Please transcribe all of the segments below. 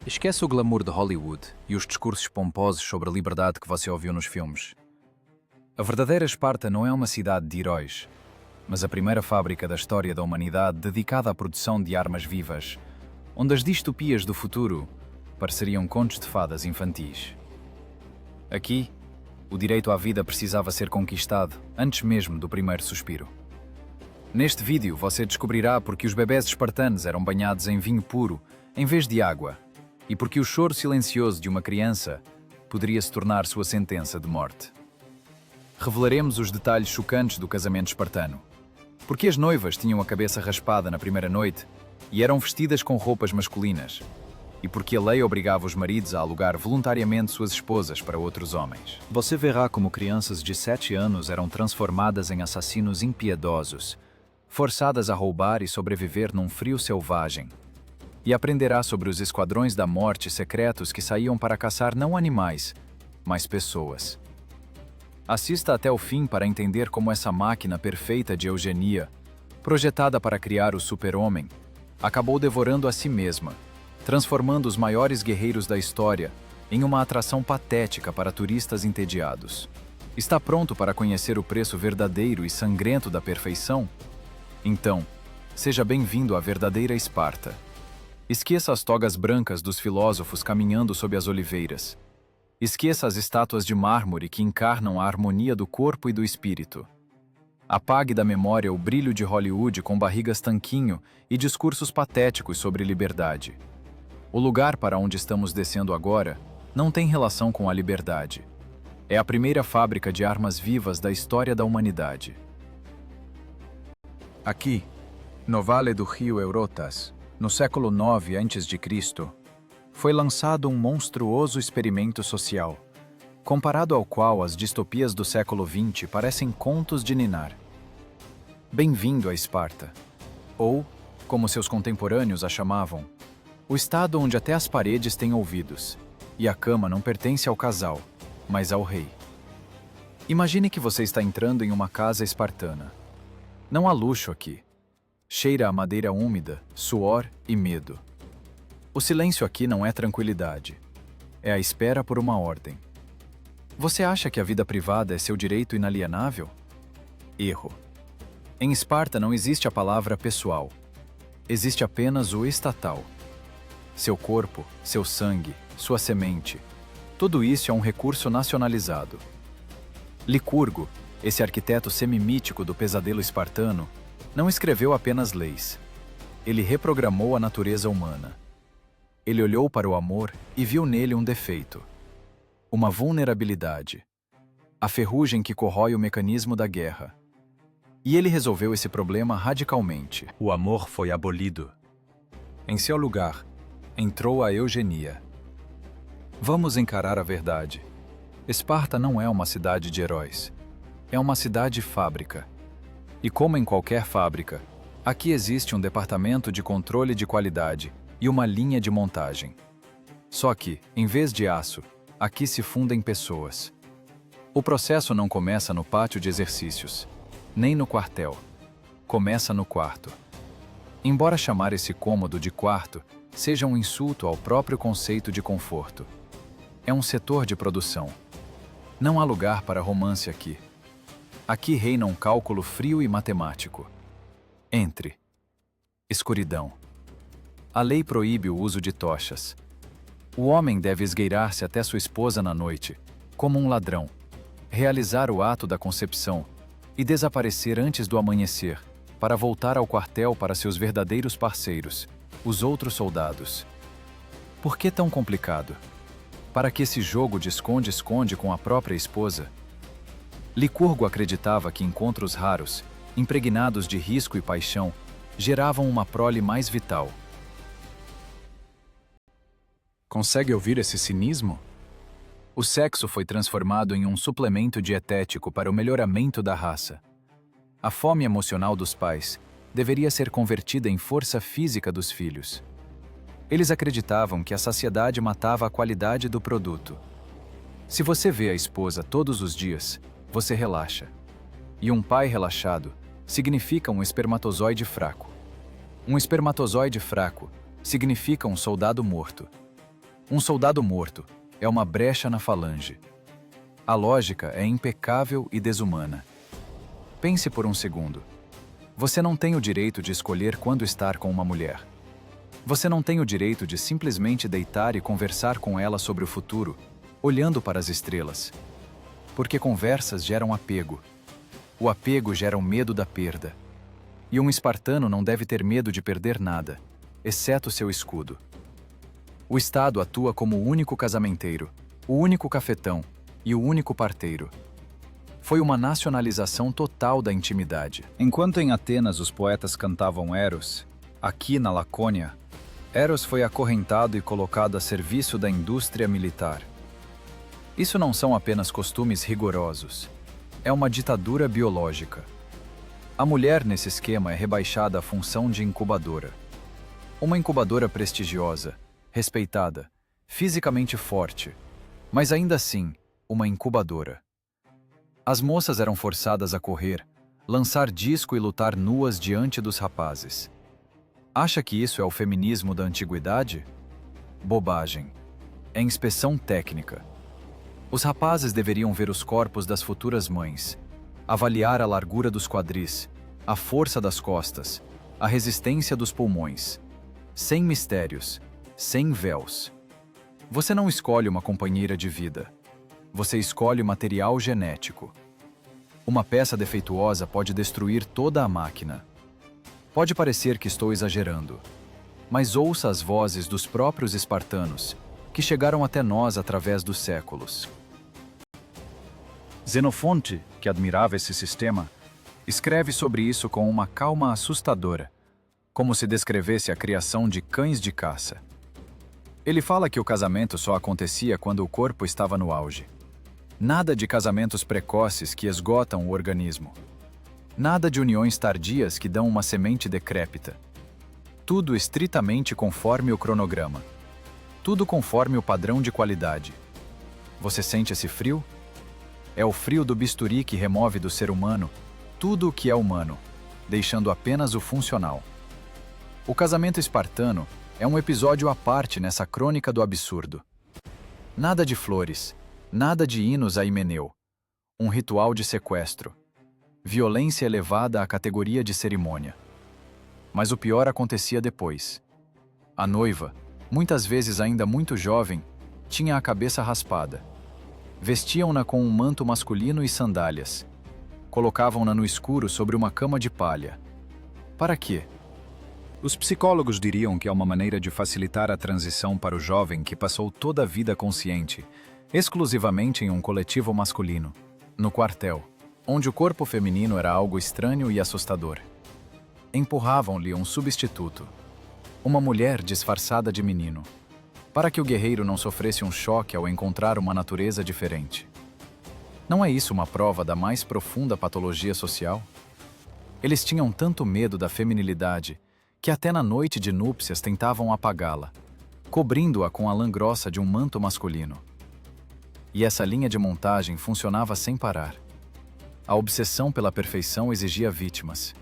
Esquece o glamour de Hollywood e os discursos pomposos sobre a liberdade que você ouviu nos filmes. A verdadeira Esparta não é uma cidade de heróis, mas a primeira fábrica da história da humanidade dedicada à produção de armas vivas, onde as distopias do futuro pareceriam contos de fadas infantis. Aqui, o direito à vida precisava ser conquistado antes mesmo do primeiro suspiro. Neste vídeo você descobrirá porque os bebés espartanos eram banhados em vinho puro em vez de água, e porque o choro silencioso de uma criança poderia se tornar sua sentença de morte. Revelaremos os detalhes chocantes do casamento espartano. Porque as noivas tinham a cabeça raspada na primeira noite e eram vestidas com roupas masculinas. E porque a lei obrigava os maridos a alugar voluntariamente suas esposas para outros homens. Você verá como crianças de 7 anos eram transformadas em assassinos impiedosos, forçadas a roubar e sobreviver num frio selvagem. E aprenderá sobre os esquadrões da morte secretos que saíam para caçar não animais, mas pessoas. Assista até o fim para entender como essa máquina perfeita de eugenia, projetada para criar o super-homem, acabou devorando a si mesma, transformando os maiores guerreiros da história em uma atração patética para turistas entediados. Está pronto para conhecer o preço verdadeiro e sangrento da perfeição? Então, seja bem-vindo à verdadeira Esparta. Esqueça as togas brancas dos filósofos caminhando sob as oliveiras. Esqueça as estátuas de mármore que encarnam a harmonia do corpo e do espírito. Apague da memória o brilho de Hollywood com barrigas tanquinho e discursos patéticos sobre liberdade. O lugar para onde estamos descendo agora não tem relação com a liberdade. É a primeira fábrica de armas vivas da história da humanidade. Aqui, no Vale do Rio Eurotas, no século IX a.C., foi lançado um monstruoso experimento social, comparado ao qual as distopias do século XX parecem contos de ninar. Bem-vindo a Esparta, ou, como seus contemporâneos a chamavam, o estado onde até as paredes têm ouvidos, e a cama não pertence ao casal, mas ao rei. Imagine que você está entrando em uma casa espartana. Não há luxo aqui. Cheira a madeira úmida, suor e medo. O silêncio aqui não é tranquilidade. É a espera por uma ordem. Você acha que a vida privada é seu direito inalienável? Erro. Em Esparta não existe a palavra pessoal. Existe apenas o estatal. Seu corpo, seu sangue, sua semente. Tudo isso é um recurso nacionalizado. Licurgo, esse arquiteto semimítico do pesadelo espartano, não escreveu apenas leis. Ele reprogramou a natureza humana. Ele olhou para o amor e viu nele um defeito. Uma vulnerabilidade. A ferrugem que corrói o mecanismo da guerra. E ele resolveu esse problema radicalmente. O amor foi abolido. Em seu lugar, entrou a eugenia. Vamos encarar a verdade. Esparta não é uma cidade de heróis. É uma cidade-fábrica. E como em qualquer fábrica, aqui existe um departamento de controle de qualidade e uma linha de montagem. Só que, em vez de aço, aqui se fundem pessoas. O processo não começa no pátio de exercícios, nem no quartel. Começa no quarto. Embora chamar esse cômodo de quarto seja um insulto ao próprio conceito de conforto. É um setor de produção. Não há lugar para romance aqui. Aqui reina um cálculo frio e matemático. Entre. Escuridão. A lei proíbe o uso de tochas. O homem deve esgueirar-se até sua esposa na noite, como um ladrão, realizar o ato da concepção e desaparecer antes do amanhecer, para voltar ao quartel para seus verdadeiros parceiros, os outros soldados. Por que tão complicado? Para que esse jogo de esconde-esconde com a própria esposa? Licurgo acreditava que encontros raros, impregnados de risco e paixão, geravam uma prole mais vital. Consegue ouvir esse cinismo? O sexo foi transformado em um suplemento dietético para o melhoramento da raça. A fome emocional dos pais deveria ser convertida em força física dos filhos. Eles acreditavam que a saciedade matava a qualidade do produto. Se você vê a esposa todos os dias, você relaxa. E um pai relaxado significa um espermatozoide fraco. Um espermatozoide fraco significa um soldado morto. Um soldado morto é uma brecha na falange. A lógica é impecável e desumana. Pense por um segundo. Você não tem o direito de escolher quando estar com uma mulher. Você não tem o direito de simplesmente deitar e conversar com ela sobre o futuro, olhando para as estrelas. Porque conversas geram apego. O apego gera o medo da perda. E um espartano não deve ter medo de perder nada, exceto seu escudo. O Estado atua como o único casamenteiro, o único cafetão e o único parteiro. Foi uma nacionalização total da intimidade. Enquanto em Atenas os poetas cantavam Eros, aqui na Lacônia, Eros foi acorrentado e colocado a serviço da indústria militar. Isso não são apenas costumes rigorosos. É uma ditadura biológica. A mulher nesse esquema é rebaixada à função de incubadora. Uma incubadora prestigiosa, respeitada, fisicamente forte, mas ainda assim, uma incubadora. As moças eram forçadas a correr, lançar disco e lutar nuas diante dos rapazes. Acha que isso é o feminismo da antiguidade? Bobagem. É inspeção técnica. Os rapazes deveriam ver os corpos das futuras mães, avaliar a largura dos quadris, a força das costas, a resistência dos pulmões. Sem mistérios, sem véus. Você não escolhe uma companheira de vida. Você escolhe material genético. Uma peça defeituosa pode destruir toda a máquina. Pode parecer que estou exagerando, mas ouça as vozes dos próprios espartanos, que chegaram até nós através dos séculos. Xenofonte, que admirava esse sistema, escreve sobre isso com uma calma assustadora, como se descrevesse a criação de cães de caça. Ele fala que o casamento só acontecia quando o corpo estava no auge. Nada de casamentos precoces que esgotam o organismo. Nada de uniões tardias que dão uma semente decrépita. Tudo estritamente conforme o cronograma. Tudo conforme o padrão de qualidade. Você sente esse frio? É o frio do bisturi que remove do ser humano tudo o que é humano, deixando apenas o funcional. O casamento espartano é um episódio à parte nessa crônica do absurdo. Nada de flores, nada de hinos a Himeneu. Um ritual de sequestro. Violência elevada à categoria de cerimônia. Mas o pior acontecia depois. A noiva, muitas vezes ainda muito jovem, tinha a cabeça raspada. Vestiam-na com um manto masculino e sandálias. Colocavam-na no escuro sobre uma cama de palha. Para quê? Os psicólogos diriam que é uma maneira de facilitar a transição para o jovem que passou toda a vida consciente, exclusivamente em um coletivo masculino, no quartel, onde o corpo feminino era algo estranho e assustador. Empurravam-lhe um substituto, uma mulher disfarçada de menino, para que o guerreiro não sofresse um choque ao encontrar uma natureza diferente. Não é isso uma prova da mais profunda patologia social? Eles tinham tanto medo da feminilidade que até na noite de núpcias tentavam apagá-la, cobrindo-a com a lã grossa de um manto masculino. E essa linha de montagem funcionava sem parar. A obsessão pela perfeição exigia vítimas.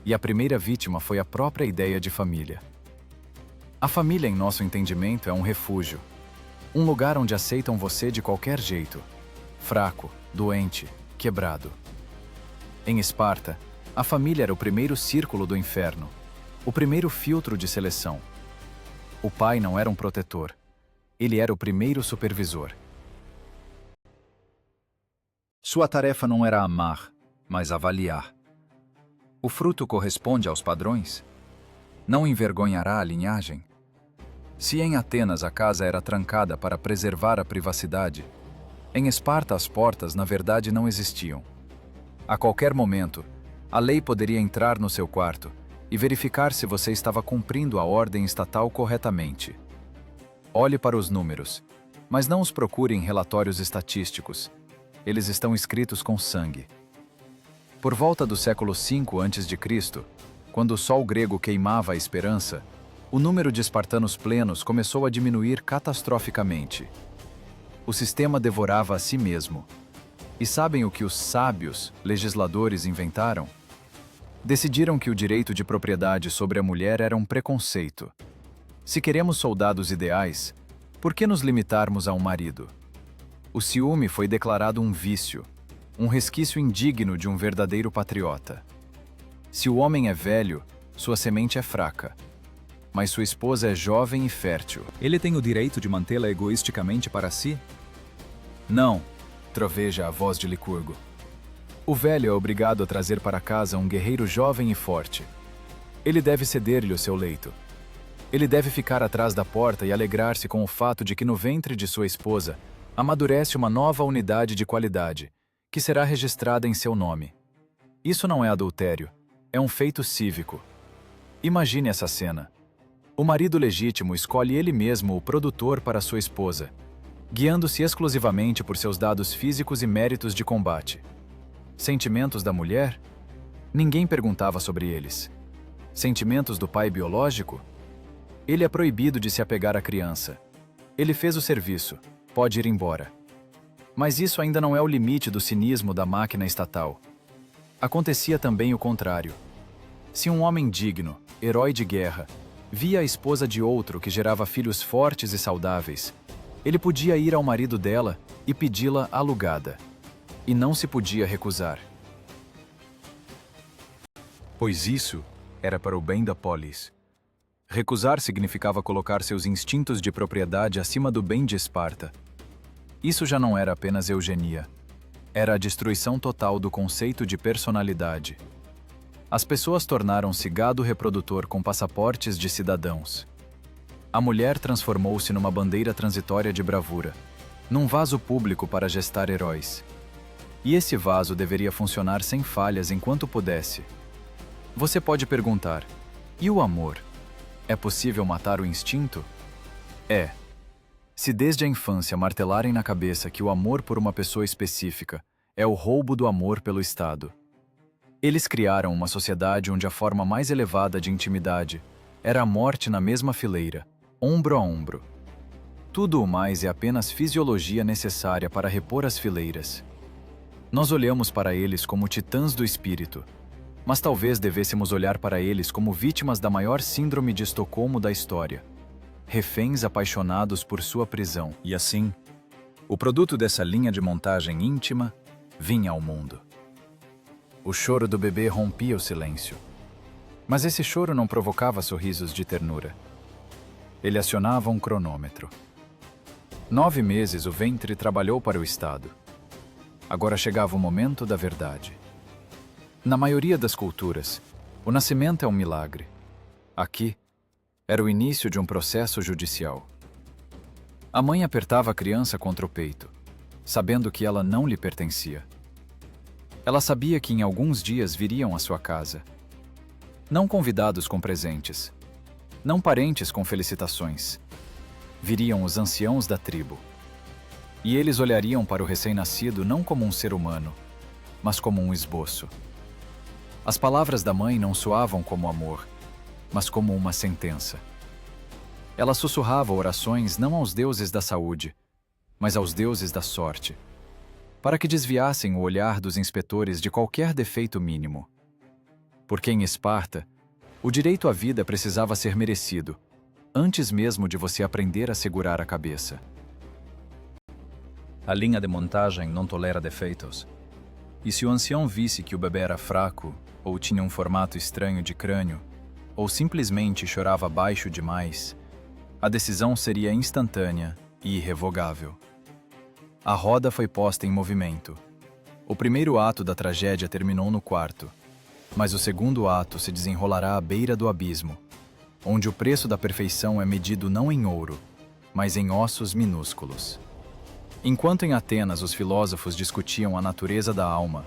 E a primeira vítima foi a própria ideia de família. A família, em nosso entendimento, é um refúgio. Um lugar onde aceitam você de qualquer jeito. Fraco, doente, quebrado. Em Esparta, a família era o primeiro círculo do inferno. O primeiro filtro de seleção. O pai não era um protetor. Ele era o primeiro supervisor. Sua tarefa não era amar, mas avaliar. O fruto corresponde aos padrões? Não envergonhará a linhagem? Se em Atenas a casa era trancada para preservar a privacidade, em Esparta as portas na verdade não existiam. A qualquer momento, a lei poderia entrar no seu quarto e verificar se você estava cumprindo a ordem estatal corretamente. Olhe para os números, mas não os procure em relatórios estatísticos. Eles estão escritos com sangue. Por volta do século V a.C., quando o sol grego queimava a esperança, o número de espartanos plenos começou a diminuir catastroficamente. O sistema devorava a si mesmo. E sabem o que os sábios legisladores inventaram? Decidiram que o direito de propriedade sobre a mulher era um preconceito. Se queremos soldados ideais, Por que nos limitarmos a um marido? O ciúme foi declarado um vício, um resquício indigno de um verdadeiro patriota. Se o homem é velho, sua semente é fraca, mas sua esposa é jovem e fértil. Ele tem o direito de mantê-la egoisticamente para si? Não, troveja a voz de Licurgo. O velho é obrigado a trazer para casa um guerreiro jovem e forte. Ele deve ceder-lhe o seu leito. Ele deve ficar atrás da porta e alegrar-se com o fato de que no ventre de sua esposa amadurece uma nova unidade de qualidade, que será registrada em seu nome. Isso não é adultério, é um feito cívico. Imagine essa cena. O marido legítimo escolhe ele mesmo o produtor para sua esposa, guiando-se exclusivamente por seus dados físicos e méritos de combate. Sentimentos da mulher? Ninguém perguntava sobre eles. Sentimentos do pai biológico? Ele é proibido de se apegar à criança. Ele fez o serviço, pode ir embora. Mas isso ainda não é o limite do cinismo da máquina estatal. Acontecia também o contrário. Se um homem digno, herói de guerra, via a esposa de outro que gerava filhos fortes e saudáveis, ele podia ir ao marido dela e pedi-la alugada. E não se podia recusar. Pois isso era para o bem da polis. Recusar significava colocar seus instintos de propriedade acima do bem de Esparta. Isso já não era apenas eugenia. Era a destruição total do conceito de personalidade. As pessoas tornaram-se gado reprodutor com passaportes de cidadãos. A mulher transformou-se numa bandeira transitória de bravura, num vaso público para gestar heróis. E esse vaso deveria funcionar sem falhas enquanto pudesse. Você pode perguntar, e o amor? É possível matar o instinto? É. Se desde a infância martelarem na cabeça que o amor por uma pessoa específica é o roubo do amor pelo Estado. Eles criaram uma sociedade onde a forma mais elevada de intimidade era a morte na mesma fileira, ombro a ombro. Tudo o mais é apenas fisiologia necessária para repor as fileiras. Nós olhamos para eles como titãs do espírito, mas talvez devêssemos olhar para eles como vítimas da maior síndrome de Estocolmo da história, reféns apaixonados por sua prisão. E assim, o produto dessa linha de montagem íntima vinha ao mundo. O choro do bebê rompia o silêncio. Mas esse choro não provocava sorrisos de ternura. Ele acionava um cronômetro. 9 meses o ventre trabalhou para o Estado. Agora chegava o momento da verdade. Na maioria das culturas, o nascimento é um milagre. Aqui, era o início de um processo judicial. A mãe apertava a criança contra o peito, sabendo que ela não lhe pertencia. Ela sabia que em alguns dias viriam à sua casa. Não convidados com presentes, não parentes com felicitações. Viriam os anciãos da tribo. E eles olhariam para o recém-nascido não como um ser humano, mas como um esboço. As palavras da mãe não soavam como amor, mas como uma sentença. Ela sussurrava orações não aos deuses da saúde, mas aos deuses da sorte, para que desviassem o olhar dos inspetores de qualquer defeito mínimo. Porque em Esparta, o direito à vida precisava ser merecido, antes mesmo de você aprender a segurar a cabeça. A linha de montagem não tolera defeitos. E se o ancião visse que o bebê era fraco, ou tinha um formato estranho de crânio, ou simplesmente chorava baixo demais, a decisão seria instantânea e irrevogável. A roda foi posta em movimento. O primeiro ato da tragédia terminou no quarto, mas o segundo ato se desenrolará à beira do abismo, onde o preço da perfeição é medido não em ouro, mas em ossos minúsculos. Enquanto em Atenas os filósofos discutiam a natureza da alma,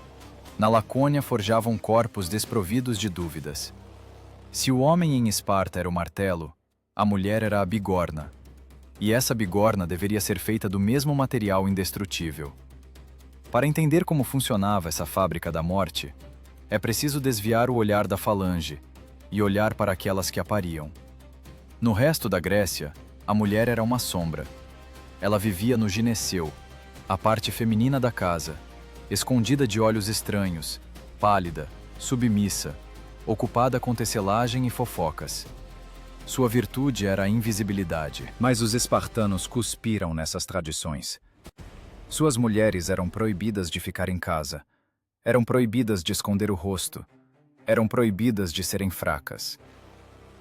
na Lacônia forjavam corpos desprovidos de dúvidas. Se o homem em Esparta era o martelo, a mulher era a bigorna, e essa bigorna deveria ser feita do mesmo material indestrutível. Para entender como funcionava essa fábrica da morte, é preciso desviar o olhar da falange e olhar para aquelas que a pariam. No resto da Grécia, a mulher era uma sombra. Ela vivia no gineceu, a parte feminina da casa, escondida de olhos estranhos, pálida, submissa, ocupada com tecelagem e fofocas. Sua virtude era a invisibilidade, mas os espartanos cuspiram nessas tradições. Suas mulheres eram proibidas de ficar em casa, eram proibidas de esconder o rosto, eram proibidas de serem fracas.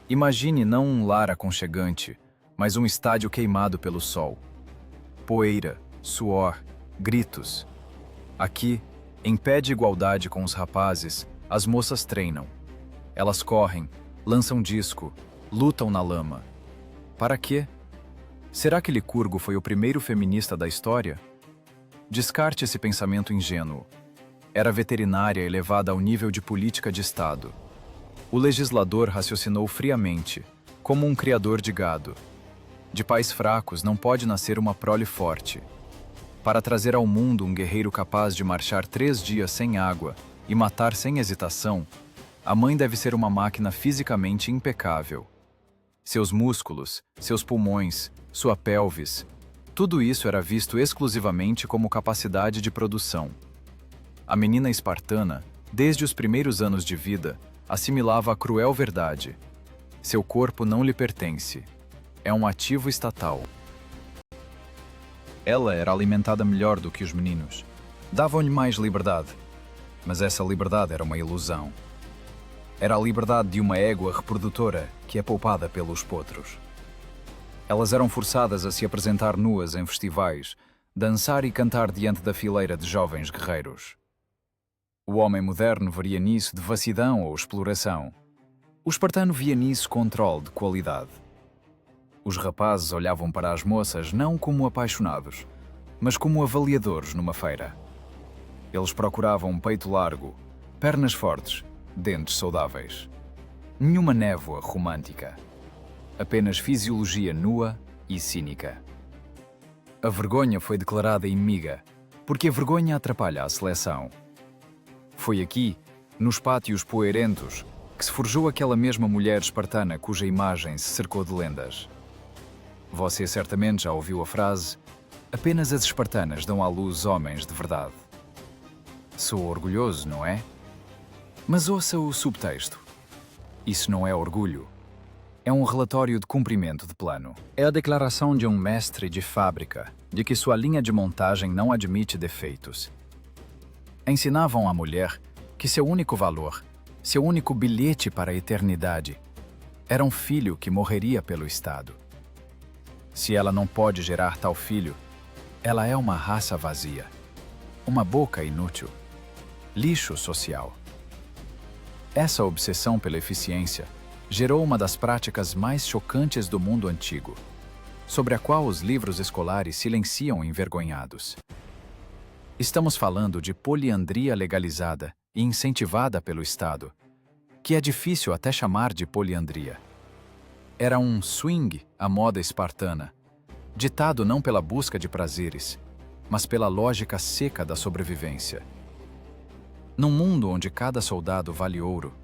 Imagine não um lar aconchegante, mas um estádio queimado pelo sol. Poeira, suor, gritos. Aqui, em pé de igualdade com os rapazes, as moças treinam. Elas correm, lançam disco, lutam na lama. Para quê? Será que Licurgo foi o primeiro feminista da história? Descarte esse pensamento ingênuo. Era veterinária elevada ao nível de política de Estado. O legislador raciocinou friamente, como um criador de gado. De pais fracos não pode nascer uma prole forte. Para trazer ao mundo um guerreiro capaz de marchar 3 dias sem água e matar sem hesitação, a mãe deve ser uma máquina fisicamente impecável. Seus músculos, seus pulmões, sua pelvis, tudo isso era visto exclusivamente como capacidade de produção. A menina espartana, desde os primeiros anos de vida, assimilava a cruel verdade. Seu corpo não lhe pertence. É um ativo estatal. Ela era alimentada melhor do que os meninos. Davam-lhe mais liberdade. Mas essa liberdade era uma ilusão. Era a liberdade de uma égua reprodutora que é poupada pelos potros. Elas eram forçadas a se apresentar nuas em festivais, dançar e cantar diante da fileira de jovens guerreiros. O homem moderno veria nisso devassidão ou exploração. O espartano via nisso controle de qualidade. Os rapazes olhavam para as moças não como apaixonados, mas como avaliadores numa feira. Eles procuravam um peito largo, pernas fortes, dentes saudáveis. Nenhuma névoa romântica. Apenas fisiologia nua e cínica. A vergonha foi declarada inimiga, porque a vergonha atrapalha a seleção. Foi aqui, nos pátios poeirentos, que se forjou aquela mesma mulher espartana cuja imagem se cercou de lendas. Você certamente já ouviu a frase: apenas as espartanas dão à luz homens de verdade. Sou orgulhoso, não é? Mas ouça o subtexto. Isso não é orgulho. É um relatório de cumprimento de plano. É a declaração de um mestre de fábrica de que sua linha de montagem não admite defeitos. Ensinavam à mulher que seu único valor, seu único bilhete para a eternidade, era um filho que morreria pelo Estado. Se ela não pode gerar tal filho, ela é uma raça vazia, uma boca inútil, lixo social. Essa obsessão pela eficiência gerou uma das práticas mais chocantes do mundo antigo, sobre a qual os livros escolares silenciam envergonhados. Estamos falando de poliandria legalizada e incentivada pelo Estado, que é difícil até chamar de poliandria. Era um swing à moda espartana, ditado não pela busca de prazeres, mas pela lógica seca da sobrevivência. Num mundo onde cada soldado vale ouro,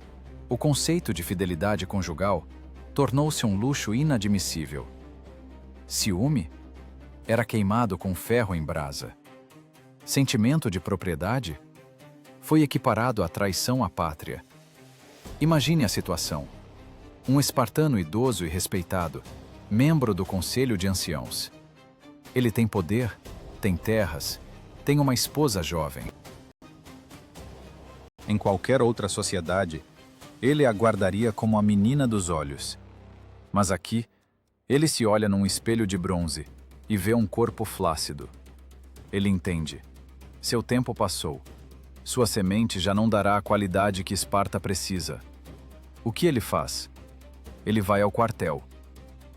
o conceito de fidelidade conjugal tornou-se um luxo inadmissível. Ciúme era queimado com ferro em brasa. Sentimento de propriedade foi equiparado à traição à pátria. Imagine a situação. Um espartano idoso e respeitado, membro do Conselho de Anciãos. Ele tem poder, tem terras, tem uma esposa jovem. Em qualquer outra sociedade, ele a guardaria como a menina dos olhos. Mas aqui, ele se olha num espelho de bronze e vê um corpo flácido. Ele entende. Seu tempo passou. Sua semente já não dará a qualidade que Esparta precisa. O que ele faz? Ele vai ao quartel.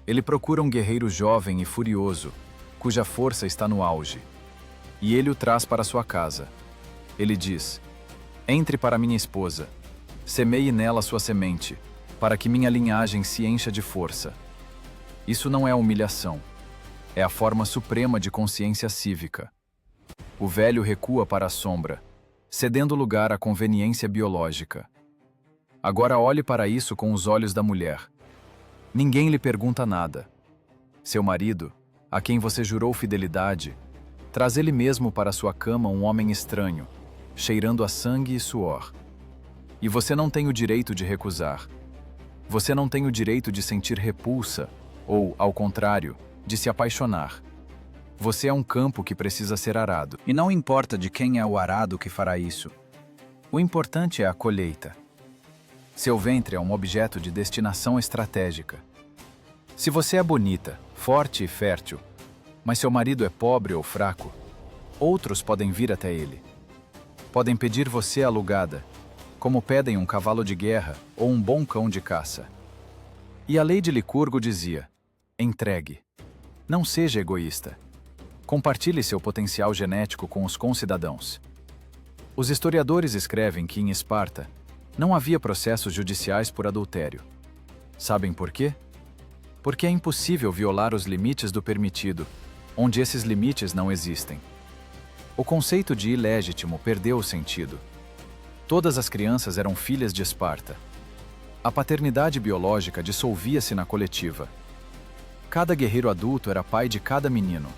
Ele procura um guerreiro jovem e furioso, cuja força está no auge. E ele o traz para sua casa. Ele diz: entre para minha esposa. Semeie nela sua semente, para que minha linhagem se encha de força. Isso não é humilhação. É a forma suprema de consciência cívica. O velho recua para a sombra, cedendo lugar à conveniência biológica. Agora olhe para isso com os olhos da mulher. Ninguém lhe pergunta nada. Seu marido, a quem você jurou fidelidade, traz ele mesmo para sua cama um homem estranho, cheirando a sangue e suor. E você não tem o direito de recusar. Você não tem o direito de sentir repulsa ou, ao contrário, de se apaixonar. Você é um campo que precisa ser arado. E não importa de quem é o arado que fará isso. O importante é a colheita. Seu ventre é um objeto de destinação estratégica. Se você é bonita, forte e fértil, mas seu marido é pobre ou fraco, outros podem vir até ele. Podem pedir você alugada, como pedem um cavalo de guerra ou um bom cão de caça. E a lei de Licurgo dizia: entregue. Não seja egoísta. Compartilhe seu potencial genético com os concidadãos. Os historiadores escrevem que em Esparta não havia processos judiciais por adultério. Sabem por quê? Porque é impossível violar os limites do permitido, onde esses limites não existem. O conceito de ilegítimo perdeu o sentido. Todas as crianças eram filhas de Esparta. A paternidade biológica dissolvia-se na coletiva. Cada guerreiro adulto era pai de cada menino.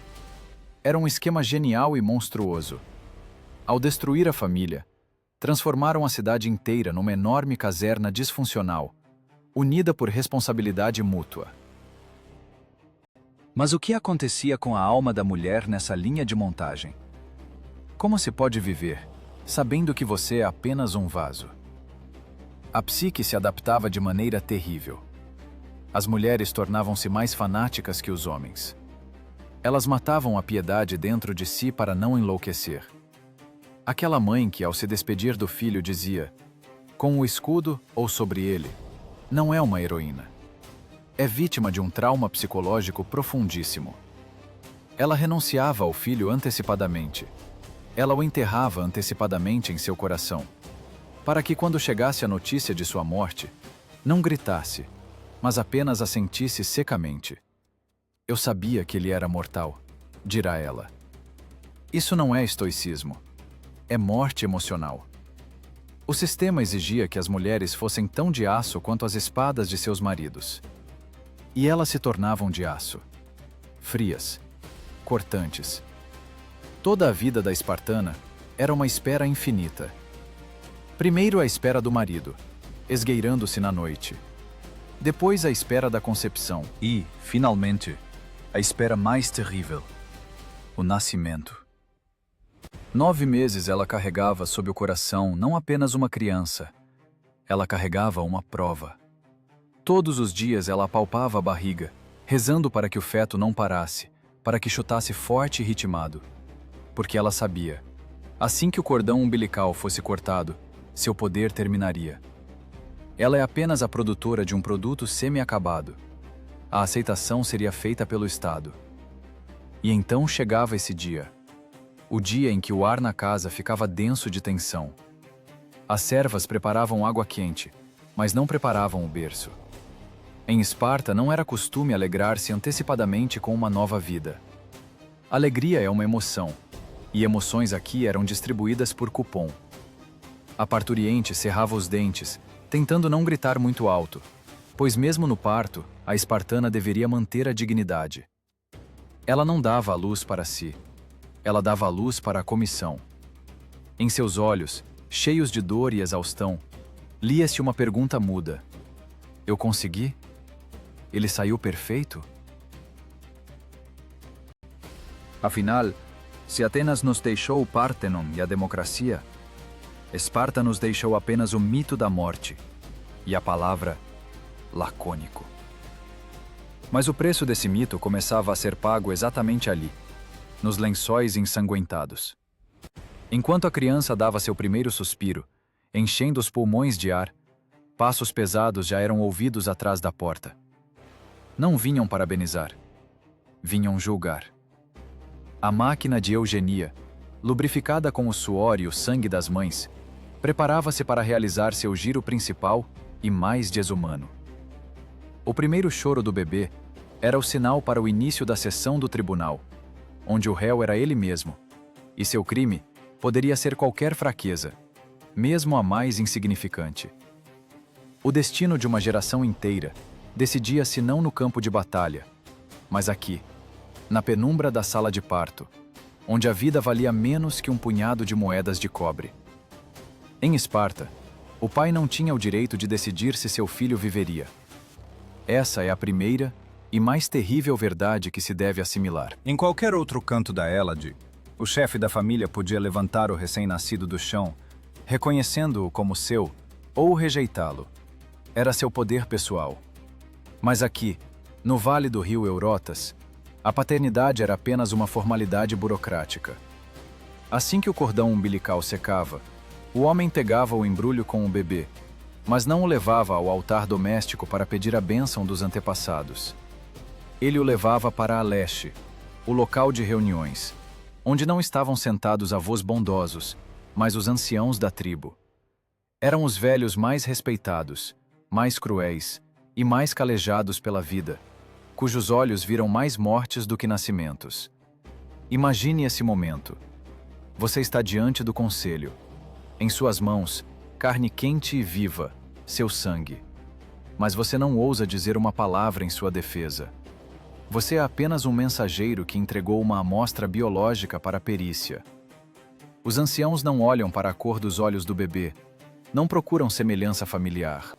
Era um esquema genial e monstruoso. Ao destruir a família, transformaram a cidade inteira numa enorme caserna disfuncional, unida por responsabilidade mútua. Mas o que acontecia com a alma da mulher nessa linha de montagem? Como se pode viver, sabendo que você é apenas um vaso? A psique se adaptava de maneira terrível. As mulheres tornavam-se mais fanáticas que os homens. Elas matavam a piedade dentro de si para não enlouquecer. Aquela mãe que, ao se despedir do filho, dizia: com o escudo ou sobre ele, não é uma heroína. É vítima de um trauma psicológico profundíssimo. Ela renunciava ao filho antecipadamente. Ela o enterrava antecipadamente em seu coração, para que quando chegasse a notícia de sua morte, não gritasse, mas apenas a sentisse secamente. Eu sabia que ele era mortal, dirá ela. Isso não é estoicismo. É morte emocional. O sistema exigia que as mulheres fossem tão de aço quanto as espadas de seus maridos. E elas se tornavam de aço. Frias. Cortantes. Toda a vida da espartana era uma espera infinita. Primeiro a espera do marido, esgueirando-se na noite. Depois a espera da concepção. E, finalmente, a espera mais terrível. O nascimento. 9 meses ela carregava sob o coração não apenas uma criança. Ela carregava uma prova. Todos os dias ela apalpava a barriga, rezando para que o feto não parasse, para que chutasse forte e ritmado. Porque ela sabia, assim que o cordão umbilical fosse cortado, seu poder terminaria. Ela é apenas a produtora de um produto semi-acabado. A aceitação seria feita pelo Estado. E então chegava esse dia. O dia em que o ar na casa ficava denso de tensão. As servas preparavam água quente, mas não preparavam o berço. Em Esparta não era costume alegrar-se antecipadamente com uma nova vida. Alegria é uma emoção, e emoções aqui eram distribuídas por cupom. A parturiente cerrava os dentes, tentando não gritar muito alto, pois mesmo no parto, a espartana deveria manter a dignidade. Ela não dava a luz para si. Ela dava a luz para a comissão. Em seus olhos, cheios de dor e exaustão, lia-se uma pergunta muda. Eu consegui? Ele saiu perfeito? Afinal, se Atenas nos deixou o Pártenon e a democracia, Esparta nos deixou apenas o mito da morte e a palavra lacônico. Mas o preço desse mito começava a ser pago exatamente ali, nos lençóis ensanguentados. Enquanto a criança dava seu primeiro suspiro, enchendo os pulmões de ar, passos pesados já eram ouvidos atrás da porta. Não vinham parabenizar, vinham julgar. A máquina de eugenia, lubrificada com o suor e o sangue das mães, preparava-se para realizar seu giro principal e mais desumano. O primeiro choro do bebê era o sinal para o início da sessão do tribunal, onde o réu era ele mesmo, e seu crime poderia ser qualquer fraqueza, mesmo a mais insignificante. O destino de uma geração inteira decidia-se não no campo de batalha, mas aqui, na penumbra da sala de parto, onde a vida valia menos que um punhado de moedas de cobre. Em Esparta, o pai não tinha o direito de decidir se seu filho viveria. Essa é a primeira e mais terrível verdade que se deve assimilar. Em qualquer outro canto da Hélade, o chefe da família podia levantar o recém-nascido do chão, reconhecendo-o como seu, ou rejeitá-lo. Era seu poder pessoal. Mas aqui, no vale do rio Eurotas, a paternidade era apenas uma formalidade burocrática. Assim que o cordão umbilical secava, o homem pegava o embrulho com o bebê, mas não o levava ao altar doméstico para pedir a bênção dos antepassados. Ele o levava para a leste, o local de reuniões, onde não estavam sentados avós bondosos, mas os anciãos da tribo. Eram os velhos mais respeitados, mais cruéis e mais calejados pela vida, cujos olhos viram mais mortes do que nascimentos. Imagine esse momento. Você está diante do conselho. Em suas mãos, carne quente e viva, seu sangue. Mas você não ousa dizer uma palavra em sua defesa. Você é apenas um mensageiro que entregou uma amostra biológica para a perícia. Os anciãos não olham para a cor dos olhos do bebê, não procuram semelhança familiar.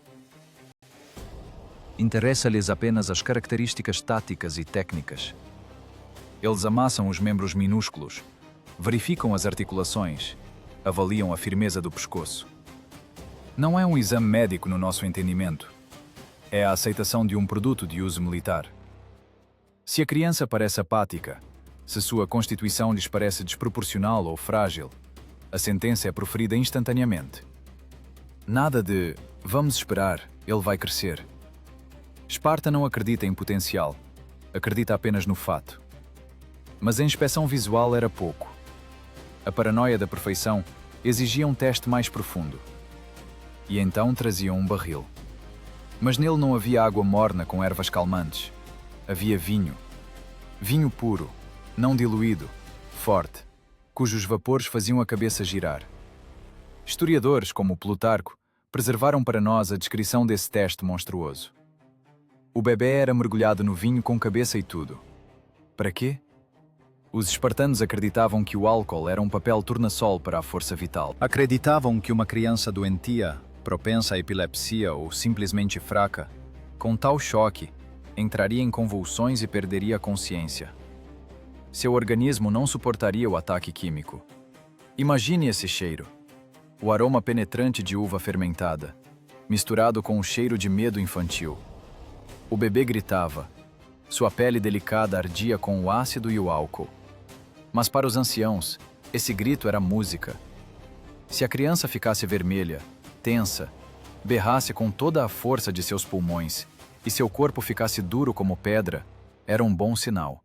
Interessa-lhes apenas as características táticas e técnicas. Eles amassam os membros minúsculos, verificam as articulações, avaliam a firmeza do pescoço. Não é um exame médico no nosso entendimento. É a aceitação de um produto de uso militar. Se a criança parece apática, se sua constituição lhes parece desproporcional ou frágil, a sentença é proferida instantaneamente. Nada de "vamos esperar, ele vai crescer". Esparta não acredita em potencial, acredita apenas no fato. Mas a inspeção visual era pouco. A paranoia da perfeição exigia um teste mais profundo. E então traziam um barril. Mas nele não havia água morna com ervas calmantes. Havia vinho. Vinho puro, não diluído, forte, cujos vapores faziam a cabeça girar. Historiadores, como Plutarco, preservaram para nós a descrição desse teste monstruoso. O bebê era mergulhado no vinho com cabeça e tudo. Para quê? Os espartanos acreditavam que o álcool era um papel tornassol para a força vital. Acreditavam que uma criança doentia, propensa à epilepsia ou simplesmente fraca, com tal choque, entraria em convulsões e perderia a consciência. Seu organismo não suportaria o ataque químico. Imagine esse cheiro. O aroma penetrante de uva fermentada, misturado com o cheiro de medo infantil. O bebê gritava. Sua pele delicada ardia com o ácido e o álcool. Mas para os anciãos, esse grito era música. Se a criança ficasse vermelha, tensa, berrasse com toda a força de seus pulmões, e seu corpo ficasse duro como pedra, era um bom sinal.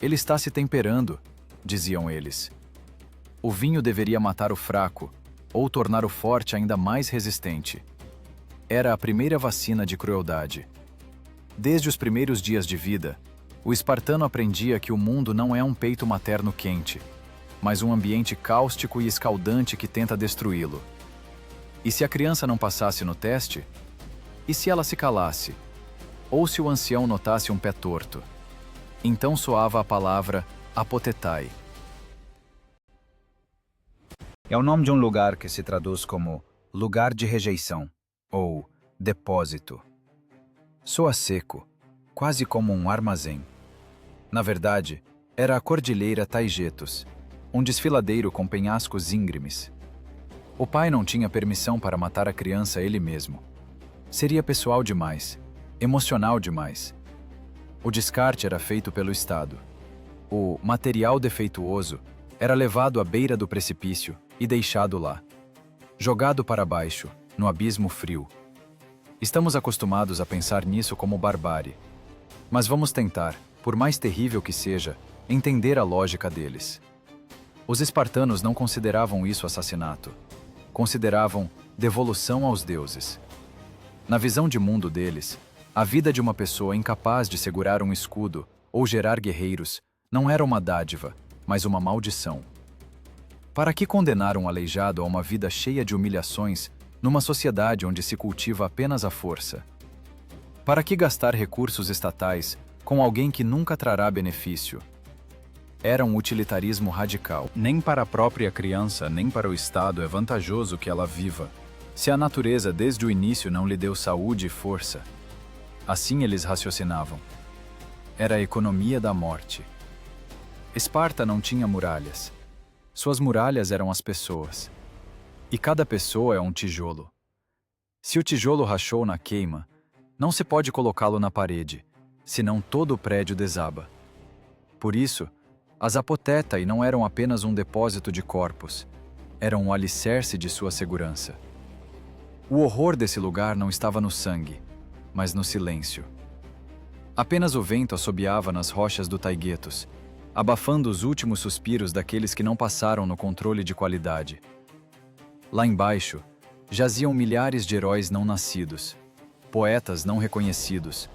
Ele está se temperando, diziam eles. O vinho deveria matar o fraco, ou tornar o forte ainda mais resistente. Era a primeira vacina de crueldade. Desde os primeiros dias de vida, o espartano aprendia que o mundo não é um peito materno quente, mas um ambiente cáustico e escaldante que tenta destruí-lo. E se a criança não passasse no teste? E se ela se calasse? Ou se o ancião notasse um pé torto? Então soava a palavra apotetai. É o nome de um lugar que se traduz como lugar de rejeição ou depósito. Soa seco, quase como um armazém. Na verdade, era a cordilheira Taigetos, um desfiladeiro com penhascos íngremes. O pai não tinha permissão para matar a criança ele mesmo. Seria pessoal demais, emocional demais. O descarte era feito pelo Estado. O material defeituoso era levado à beira do precipício e deixado lá, jogado para baixo, no abismo frio. Estamos acostumados a pensar nisso como barbárie. Mas vamos tentar, por mais terrível que seja, entender a lógica deles. Os espartanos não consideravam isso assassinato. Consideravam devolução aos deuses. Na visão de mundo deles, a vida de uma pessoa incapaz de segurar um escudo ou gerar guerreiros não era uma dádiva, mas uma maldição. Para que condenar um aleijado a uma vida cheia de humilhações numa sociedade onde se cultiva apenas a força? Para que gastar recursos estatais com alguém que nunca trará benefício? Era um utilitarismo radical. Nem para a própria criança, nem para o Estado é vantajoso que ela viva, se a natureza desde o início não lhe deu saúde e força. Assim eles raciocinavam. Era a economia da morte. Esparta não tinha muralhas. Suas muralhas eram as pessoas. E cada pessoa é um tijolo. Se o tijolo rachou na queima, não se pode colocá-lo na parede, senão todo o prédio desaba. Por isso, as apothetai não eram apenas um depósito de corpos, eram o alicerce de sua segurança. O horror desse lugar não estava no sangue, mas no silêncio. Apenas o vento assobiava nas rochas do Taygetos, abafando os últimos suspiros daqueles que não passaram no controle de qualidade. Lá embaixo, jaziam milhares de heróis não nascidos, poetas não reconhecidos,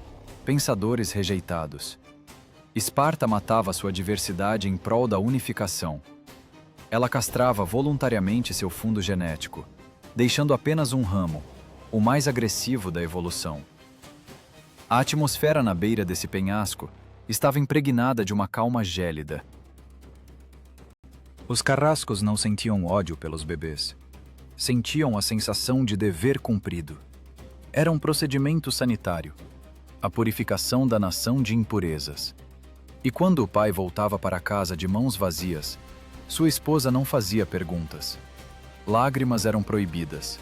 pensadores rejeitados. Esparta matava sua diversidade em prol da unificação. Ela castrava voluntariamente seu fundo genético, deixando apenas um ramo, o mais agressivo da evolução. A atmosfera na beira desse penhasco estava impregnada de uma calma gélida. Os carrascos não sentiam ódio pelos bebês. Sentiam a sensação de dever cumprido. Era um procedimento sanitário, a purificação da nação de impurezas. E quando o pai voltava para casa de mãos vazias, sua esposa não fazia perguntas. Lágrimas eram proibidas.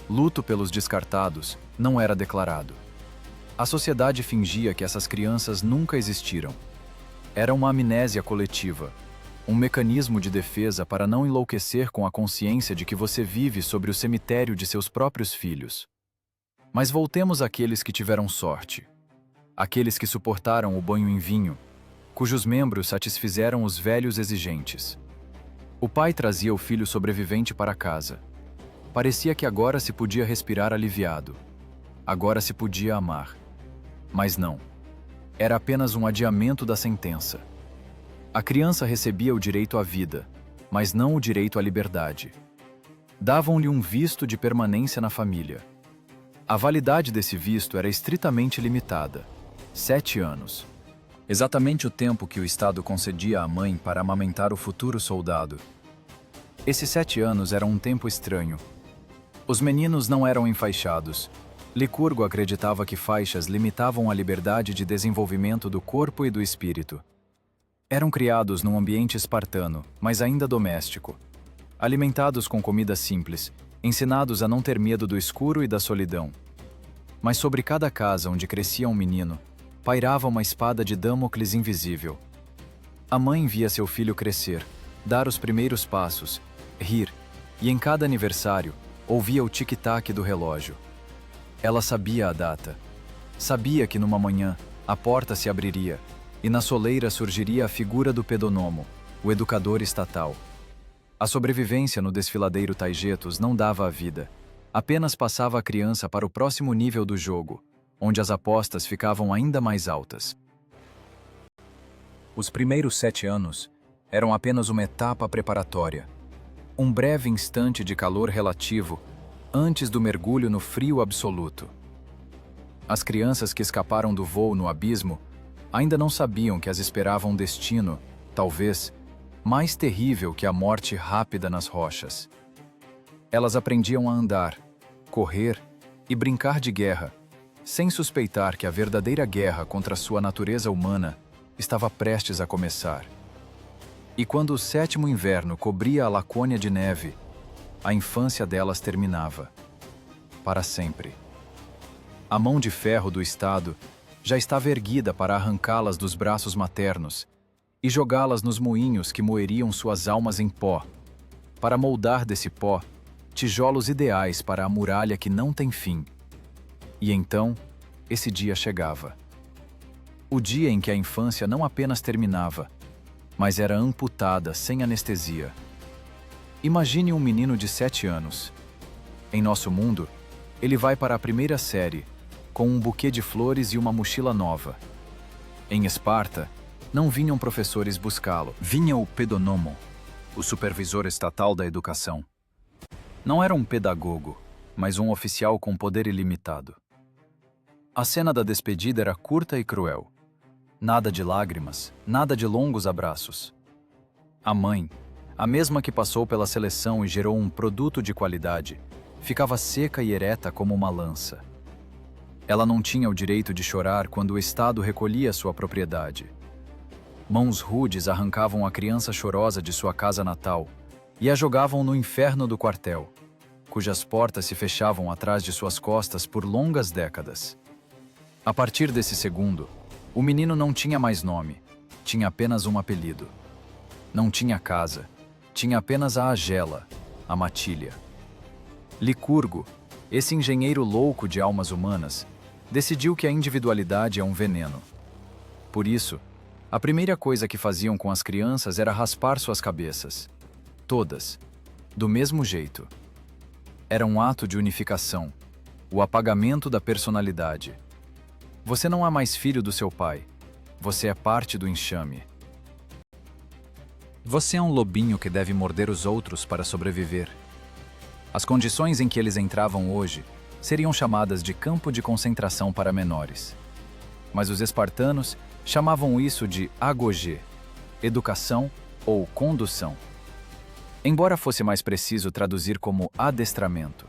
Luto pelos descartados não era declarado. A sociedade fingia que essas crianças nunca existiram. Era uma amnésia coletiva, um mecanismo de defesa para não enlouquecer com a consciência de que você vive sobre o cemitério de seus próprios filhos. Mas voltemos àqueles que tiveram sorte. Aqueles que suportaram o banho em vinho, cujos membros satisfizeram os velhos exigentes. O pai trazia o filho sobrevivente para casa. Parecia que agora se podia respirar aliviado. Agora se podia amar. Mas não. Era apenas um adiamento da sentença. A criança recebia o direito à vida, mas não o direito à liberdade. Davam-lhe um visto de permanência na família. A validade desse visto era estritamente limitada. 7 anos. Exatamente o tempo que o Estado concedia à mãe para amamentar o futuro soldado. Esses 7 anos eram um tempo estranho. Os meninos não eram enfaixados. Licurgo acreditava que faixas limitavam a liberdade de desenvolvimento do corpo e do espírito. Eram criados num ambiente espartano, mas ainda doméstico. Alimentados com comida simples, ensinados a não ter medo do escuro e da solidão. Mas sobre cada casa onde crescia um menino, pairava uma espada de Damocles invisível. A mãe via seu filho crescer, dar os primeiros passos, rir, e em cada aniversário, ouvia o tic-tac do relógio. Ela sabia a data. Sabia que numa manhã, a porta se abriria, e na soleira surgiria a figura do pedonomo, o educador estatal. A sobrevivência no desfiladeiro Taygetos não dava a vida, apenas passava a criança para o próximo nível do jogo, onde as apostas ficavam ainda mais altas. Os primeiros 7 anos eram apenas uma etapa preparatória, um breve instante de calor relativo antes do mergulho no frio absoluto. As crianças que escaparam do voo no abismo ainda não sabiam que as esperava um destino, talvez, mais terrível que a morte rápida nas rochas. Elas aprendiam a andar, correr e brincar de guerra, sem suspeitar que a verdadeira guerra contra sua natureza humana estava prestes a começar. E quando o 7º inverno cobria a Lacônia de neve, a infância delas terminava. Para sempre. A mão de ferro do Estado já estava erguida para arrancá-las dos braços maternos e jogá-las nos moinhos que moeriam suas almas em pó, para moldar desse pó tijolos ideais para a muralha que não tem fim. E então, esse dia chegava. O dia em que a infância não apenas terminava, mas era amputada sem anestesia. Imagine um menino de 7 anos. Em nosso mundo, ele vai para a primeira série, com um buquê de flores e uma mochila nova. Em Esparta, não vinham professores buscá-lo. Vinha o pedonomo, o supervisor estatal da educação. Não era um pedagogo, mas um oficial com poder ilimitado. A cena da despedida era curta e cruel. Nada de lágrimas, nada de longos abraços. A mãe, a mesma que passou pela seleção e gerou um produto de qualidade, ficava seca e ereta como uma lança. Ela não tinha o direito de chorar quando o Estado recolhia sua propriedade. Mãos rudes arrancavam a criança chorosa de sua casa natal e a jogavam no inferno do quartel, cujas portas se fechavam atrás de suas costas por longas décadas. A partir desse segundo, o menino não tinha mais nome, tinha apenas um apelido. Não tinha casa, tinha apenas a Agela, a matilha. Licurgo, esse engenheiro louco de almas humanas, decidiu que a individualidade é um veneno. Por isso, a primeira coisa que faziam com as crianças era raspar suas cabeças. Todas, do mesmo jeito. Era um ato de unificação, o apagamento da personalidade. Você não é mais filho do seu pai, você é parte do enxame. Você é um lobinho que deve morder os outros para sobreviver. As condições em que eles entravam hoje seriam chamadas de campo de concentração para menores. Mas os espartanos chamavam isso de agogê, educação ou condução. Embora fosse mais preciso traduzir como adestramento.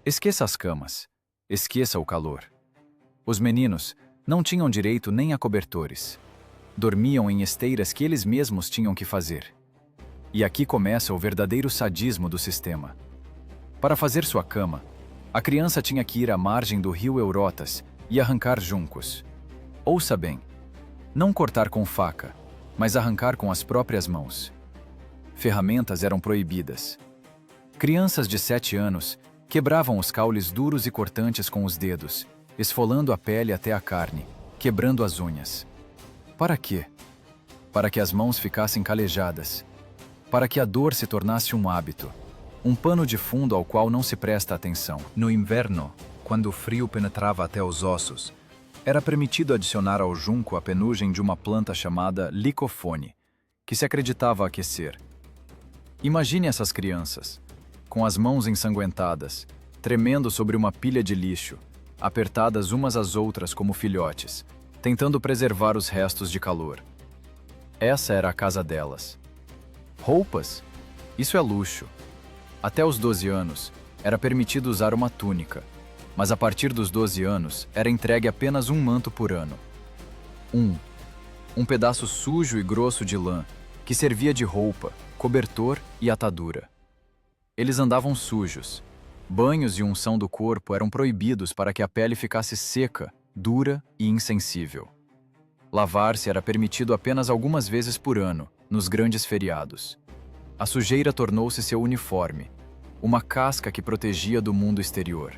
Esqueça as camas, esqueça o calor. Os meninos não tinham direito nem a cobertores. Dormiam em esteiras que eles mesmos tinham que fazer. E aqui começa o verdadeiro sadismo do sistema. Para fazer sua cama, a criança tinha que ir à margem do rio Eurotas e arrancar juncos. Ouça bem, não cortar com faca, mas arrancar com as próprias mãos. Ferramentas eram proibidas. Crianças de 7 anos quebravam os caules duros e cortantes com os dedos, esfolando a pele até a carne, quebrando as unhas. Para quê? Para que as mãos ficassem calejadas. Para que a dor se tornasse um hábito. Um pano de fundo ao qual não se presta atenção. No inverno, quando o frio penetrava até os ossos, era permitido adicionar ao junco a penugem de uma planta chamada licofone, que se acreditava aquecer. Imagine essas crianças, com as mãos ensanguentadas, tremendo sobre uma pilha de lixo, apertadas umas às outras como filhotes, tentando preservar os restos de calor. Essa era a casa delas. Roupas? Isso é luxo. Até os 12 anos, era permitido usar uma túnica, mas a partir dos 12 anos, era entregue apenas um manto por ano. Um pedaço sujo e grosso de lã, que servia de roupa, cobertor e atadura. Eles andavam sujos. Banhos e unção do corpo eram proibidos para que a pele ficasse seca, dura e insensível. Lavar-se era permitido apenas algumas vezes por ano, nos grandes feriados. A sujeira tornou-se seu uniforme, uma casca que protegia do mundo exterior.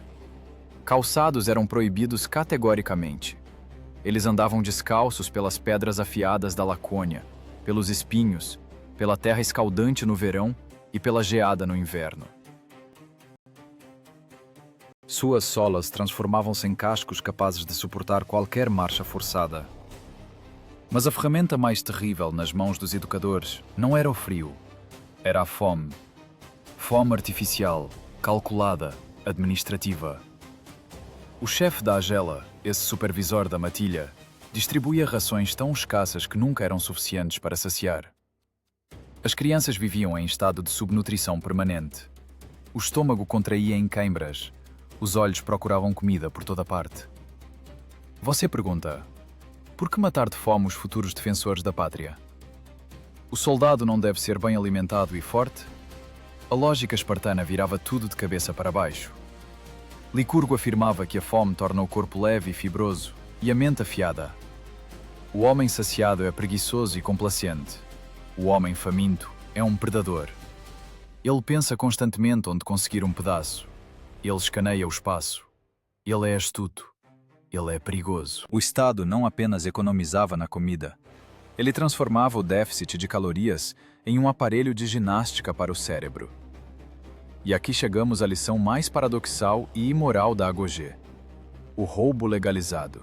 Calçados eram proibidos categoricamente. Eles andavam descalços pelas pedras afiadas da Lacônia, pelos espinhos, pela terra escaldante no verão e pela geada no inverno. Suas solas transformavam-se em cascos capazes de suportar qualquer marcha forçada. Mas a ferramenta mais terrível nas mãos dos educadores não era o frio, era a fome. Fome artificial, calculada, administrativa. O chefe da Agela, esse supervisor da matilha, distribuía rações tão escassas que nunca eram suficientes para saciar. As crianças viviam em estado de subnutrição permanente. O estômago contraía em queimbras. Os olhos procuravam comida por toda parte. Você pergunta, por que matar de fome os futuros defensores da pátria? O soldado não deve ser bem alimentado e forte? A lógica espartana virava tudo de cabeça para baixo. Licurgo afirmava que a fome torna o corpo leve e fibroso e a mente afiada. O homem saciado é preguiçoso e complacente. O homem faminto é um predador. Ele pensa constantemente onde conseguir um pedaço. Ele escaneia o espaço. Ele é astuto. Ele é perigoso. O Estado não apenas economizava na comida. Ele transformava o déficit de calorias em um aparelho de ginástica para o cérebro. E aqui chegamos à lição mais paradoxal e imoral da agogê: o roubo legalizado.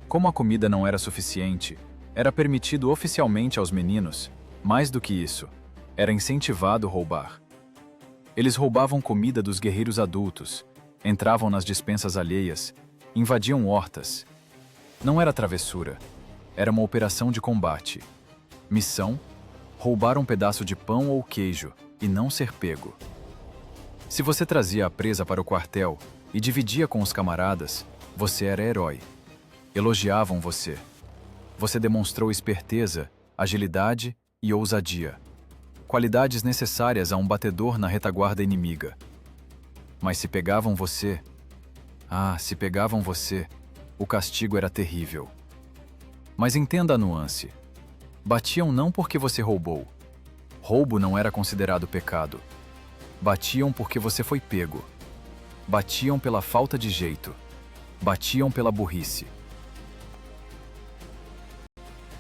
Como a comida não era suficiente, era permitido oficialmente aos meninos, mais do que isso, era incentivado roubar. Eles roubavam comida dos guerreiros adultos, entravam nas despensas alheias, invadiam hortas. Não era travessura, era uma operação de combate. Missão: roubar um pedaço de pão ou queijo e não ser pego. Se você trazia a presa para o quartel, e dividia com os camaradas, você era herói. Elogiavam você. Você demonstrou esperteza, agilidade e ousadia. Qualidades necessárias a um batedor na retaguarda inimiga. Mas se pegavam você... se pegavam você, o castigo era terrível. Mas entenda a nuance. Batiam não porque você roubou. Roubo não era considerado pecado. Batiam porque você foi pego. Batiam pela falta de jeito. Batiam pela burrice.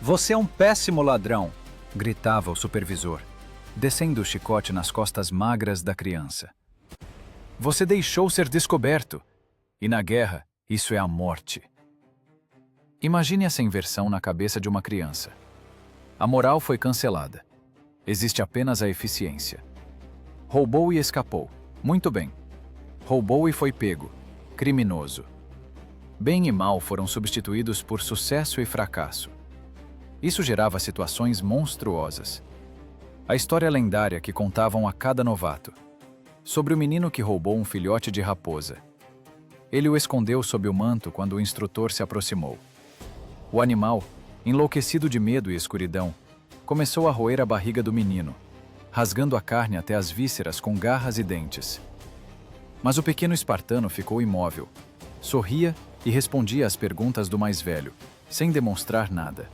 Você é um péssimo ladrão, gritava o supervisor, descendo o chicote nas costas magras da criança. Você deixou ser descoberto. E na guerra, isso é a morte. Imagine essa inversão na cabeça de uma criança. A moral foi cancelada. Existe apenas a eficiência. Roubou e escapou. Muito bem. Roubou e foi pego. Criminoso. Bem e mal foram substituídos por sucesso e fracasso. Isso gerava situações monstruosas. A história lendária que contavam a cada novato. Sobre o menino que roubou um filhote de raposa. Ele o escondeu sob o manto quando o instrutor se aproximou. O animal, enlouquecido de medo e escuridão, começou a roer a barriga do menino, rasgando a carne até as vísceras com garras e dentes. Mas o pequeno espartano ficou imóvel, sorria e respondia às perguntas do mais velho, sem demonstrar nada.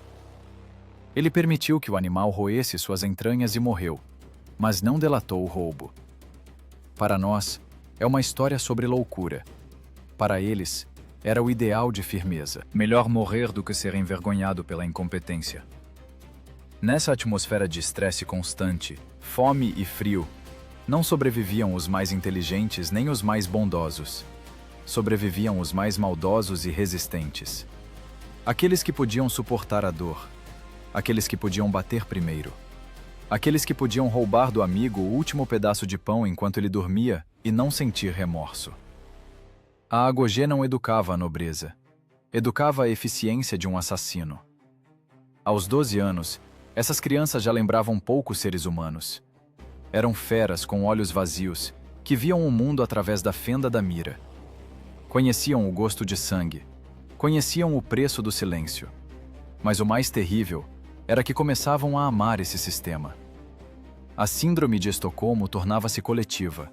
Ele permitiu que o animal roesse suas entranhas e morreu, mas não delatou o roubo. Para nós, é uma história sobre loucura. Para eles, era o ideal de firmeza. Melhor morrer do que ser envergonhado pela incompetência. Nessa atmosfera de estresse constante, fome e frio, não sobreviviam os mais inteligentes nem os mais bondosos. Sobreviviam os mais maldosos e resistentes. Aqueles que podiam suportar a dor. Aqueles que podiam bater primeiro. Aqueles que podiam roubar do amigo o último pedaço de pão enquanto ele dormia e não sentir remorso. A Agogê não educava a nobreza. Educava a eficiência de um assassino. Aos 12 anos, essas crianças já lembravam poucos seres humanos. Eram feras com olhos vazios, que viam o mundo através da fenda da mira. Conheciam o gosto de sangue. Conheciam o preço do silêncio. Mas o mais terrível era que começavam a amar esse sistema. A síndrome de Estocolmo tornava-se coletiva.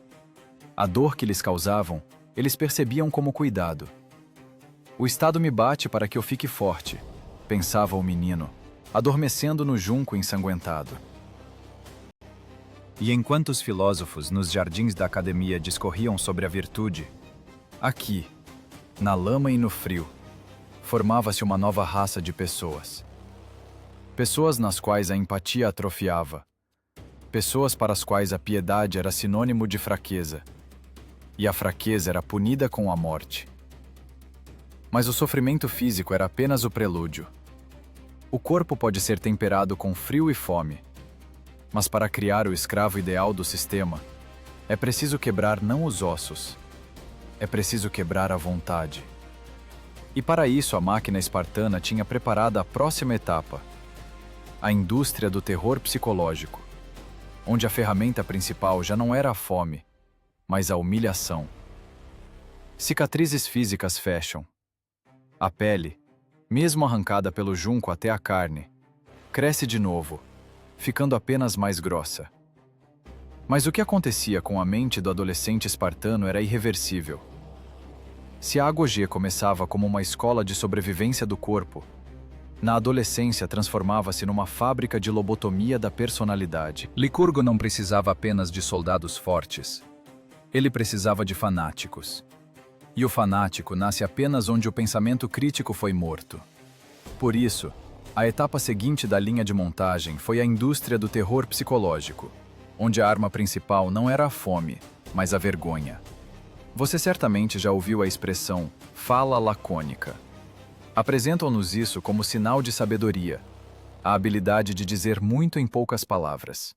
A dor que lhes causavam, eles percebiam como cuidado. O Estado me bate para que eu fique forte, pensava o menino, adormecendo no junco ensanguentado. E enquanto os filósofos nos jardins da academia discorriam sobre a virtude, aqui, na lama e no frio, formava-se uma nova raça de pessoas. Pessoas nas quais a empatia atrofiava. Pessoas para as quais a piedade era sinônimo de fraqueza. E a fraqueza era punida com a morte. Mas o sofrimento físico era apenas o prelúdio. O corpo pode ser temperado com frio e fome. Mas para criar o escravo ideal do sistema, é preciso quebrar não os ossos. É preciso quebrar a vontade. E para isso a máquina espartana tinha preparado a próxima etapa. A indústria do terror psicológico, onde a ferramenta principal já não era a fome, mas a humilhação. Cicatrizes físicas fecham. A pele, mesmo arrancada pelo junco até a carne, cresce de novo, ficando apenas mais grossa. Mas o que acontecia com a mente do adolescente espartano era irreversível. Se a Agogê começava como uma escola de sobrevivência do corpo, na adolescência transformava-se numa fábrica de lobotomia da personalidade. Licurgo não precisava apenas de soldados fortes. Ele precisava de fanáticos. E o fanático nasce apenas onde o pensamento crítico foi morto. Por isso, a etapa seguinte da linha de montagem foi a indústria do terror psicológico, onde a arma principal não era a fome, mas a vergonha. Você certamente já ouviu a expressão fala lacônica. Apresentam-nos isso como sinal de sabedoria, a habilidade de dizer muito em poucas palavras.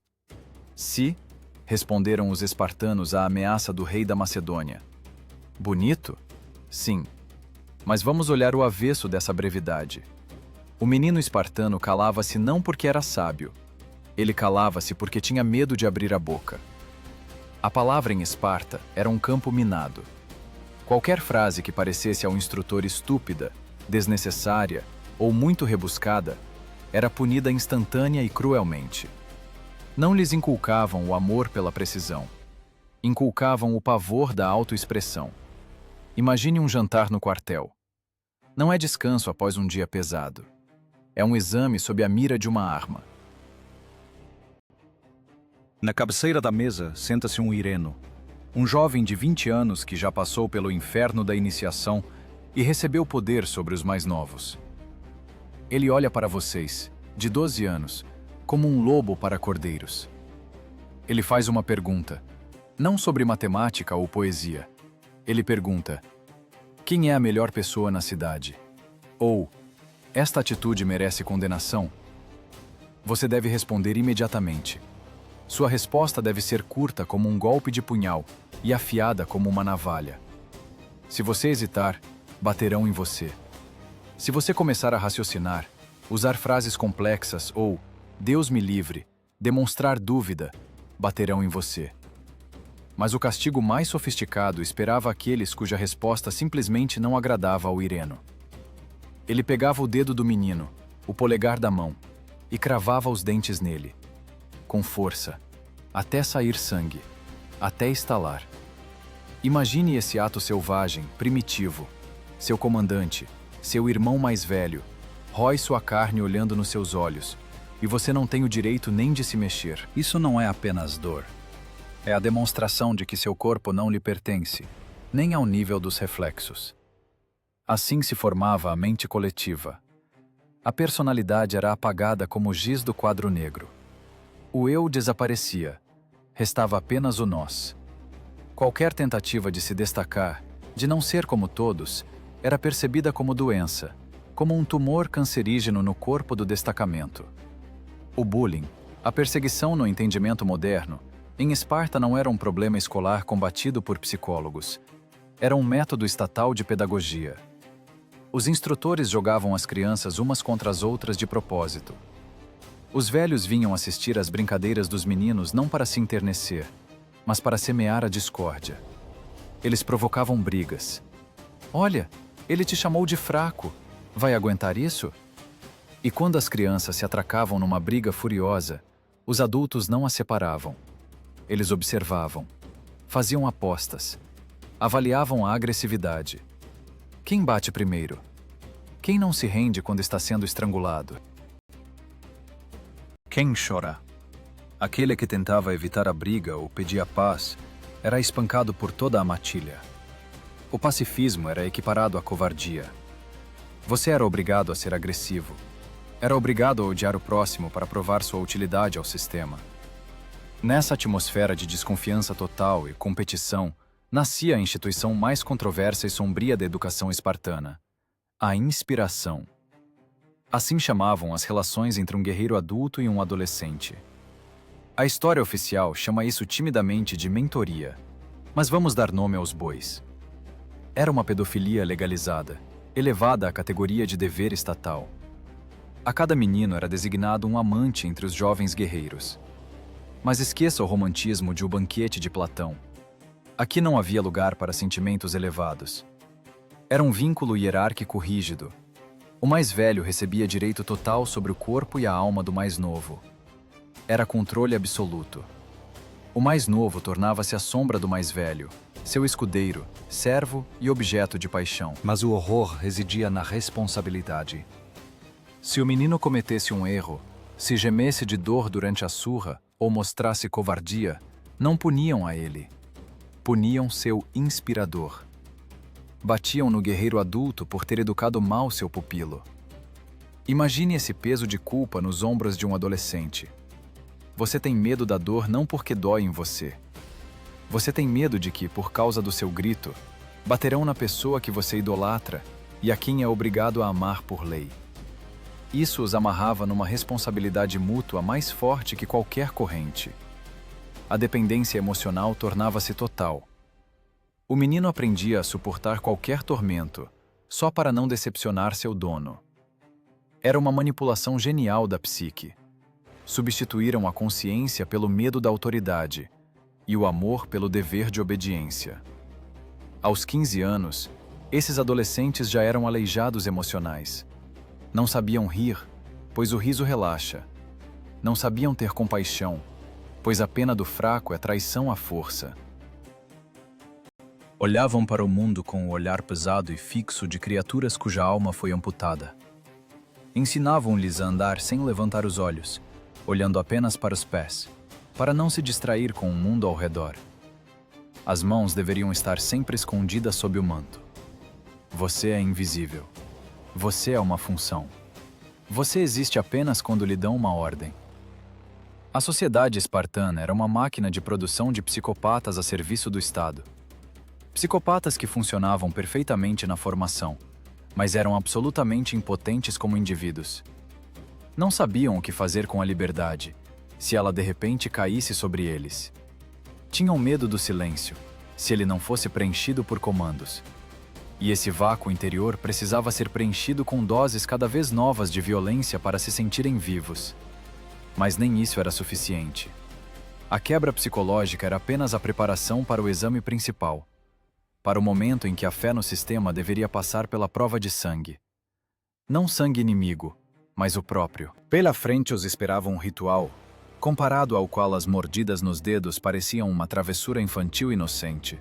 Se, responderam os espartanos à ameaça do rei da Macedônia. Bonito? Sim. Mas vamos olhar o avesso dessa brevidade. O menino espartano calava-se não porque era sábio. Ele calava-se porque tinha medo de abrir a boca. A palavra em Esparta era um campo minado. Qualquer frase que parecesse ao instrutor estúpida, desnecessária ou muito rebuscada era punida instantânea e cruelmente. Não lhes inculcavam o amor pela precisão. Inculcavam o pavor da autoexpressão. Imagine um jantar no quartel. Não é descanso após um dia pesado. É um exame sob a mira de uma arma. Na cabeceira da mesa senta-se um ireno, um jovem de 20 anos que já passou pelo inferno da iniciação e recebeu poder sobre os mais novos. Ele olha para vocês, de 12 anos, como um lobo para cordeiros. Ele faz uma pergunta, não sobre matemática ou poesia. Ele pergunta: quem é a melhor pessoa na cidade? Ou, esta atitude merece condenação? Você deve responder imediatamente. Sua resposta deve ser curta como um golpe de punhal e afiada como uma navalha. Se você hesitar, baterão em você. Se você começar a raciocinar, usar frases complexas ou, Deus me livre, demonstrar dúvida, baterão em você. Mas o castigo mais sofisticado esperava aqueles cuja resposta simplesmente não agradava ao ireno. Ele pegava o dedo do menino, o polegar da mão, e cravava os dentes nele. Com força, até sair sangue, até estalar. Imagine esse ato selvagem, primitivo. Seu comandante, seu irmão mais velho, rói sua carne olhando nos seus olhos, e você não tem o direito nem de se mexer. Isso não é apenas dor. É a demonstração de que seu corpo não lhe pertence, nem ao nível dos reflexos. Assim se formava a mente coletiva. A personalidade era apagada como o giz do quadro negro. O eu desaparecia. Restava apenas o nós. Qualquer tentativa de se destacar, de não ser como todos, era percebida como doença, como um tumor cancerígeno no corpo do destacamento. O bullying, a perseguição no entendimento moderno, em Esparta não era um problema escolar combatido por psicólogos. Era um método estatal de pedagogia. Os instrutores jogavam as crianças umas contra as outras de propósito. Os velhos vinham assistir às brincadeiras dos meninos não para se enternecer, mas para semear a discórdia. Eles provocavam brigas. Olha, ele te chamou de fraco. Vai aguentar isso? E quando as crianças se atracavam numa briga furiosa, os adultos não as separavam. Eles observavam, faziam apostas, avaliavam a agressividade. Quem bate primeiro? Quem não se rende quando está sendo estrangulado? Quem chora? Aquele que tentava evitar a briga ou pedia paz era espancado por toda a matilha. O pacifismo era equiparado à covardia. Você era obrigado a ser agressivo. Era obrigado a odiar o próximo para provar sua utilidade ao sistema. Nessa atmosfera de desconfiança total e competição, nascia a instituição mais controversa e sombria da educação espartana: a inspiração. Assim chamavam as relações entre um guerreiro adulto e um adolescente. A história oficial chama isso timidamente de mentoria, mas vamos dar nome aos bois. Era uma pedofilia legalizada, elevada à categoria de dever estatal. A cada menino era designado um amante entre os jovens guerreiros. Mas esqueça o romantismo de O Banquete de Platão. Aqui não havia lugar para sentimentos elevados. Era um vínculo hierárquico rígido. O mais velho recebia direito total sobre o corpo e a alma do mais novo. Era controle absoluto. O mais novo tornava-se a sombra do mais velho, seu escudeiro, servo e objeto de paixão. Mas o horror residia na responsabilidade. Se o menino cometesse um erro, se gemesse de dor durante a surra ou mostrasse covardia, não puniam a ele. Puniam seu inspirador. Batiam no guerreiro adulto por ter educado mal seu pupilo. Imagine esse peso de culpa nos ombros de um adolescente. Você tem medo da dor não porque dói em você. Você tem medo de que, por causa do seu grito, baterão na pessoa que você idolatra e a quem é obrigado a amar por lei. Isso os amarrava numa responsabilidade mútua mais forte que qualquer corrente. A dependência emocional tornava-se total. O menino aprendia a suportar qualquer tormento, só para não decepcionar seu dono. Era uma manipulação genial da psique. Substituíram a consciência pelo medo da autoridade e o amor pelo dever de obediência. Aos 15 anos, esses adolescentes já eram aleijados emocionais. Não sabiam rir, pois o riso relaxa. Não sabiam ter compaixão, pois a pena do fraco é traição à força. Olhavam para o mundo com o olhar pesado e fixo de criaturas cuja alma foi amputada. Ensinavam-lhes a andar sem levantar os olhos, olhando apenas para os pés, para não se distrair com o mundo ao redor. As mãos deveriam estar sempre escondidas sob o manto. Você é invisível. Você é uma função. Você existe apenas quando lhe dão uma ordem. A sociedade espartana era uma máquina de produção de psicopatas a serviço do Estado. Psicopatas que funcionavam perfeitamente na formação, mas eram absolutamente impotentes como indivíduos. Não sabiam o que fazer com a liberdade, se ela de repente caísse sobre eles. Tinham medo do silêncio, se ele não fosse preenchido por comandos. E esse vácuo interior precisava ser preenchido com doses cada vez novas de violência para se sentirem vivos. Mas nem isso era suficiente. A quebra psicológica era apenas a preparação para o exame principal, para o momento em que a fé no sistema deveria passar pela prova de sangue. Não sangue inimigo, mas o próprio. Pela frente os esperava um ritual, comparado ao qual as mordidas nos dedos pareciam uma travessura infantil inocente.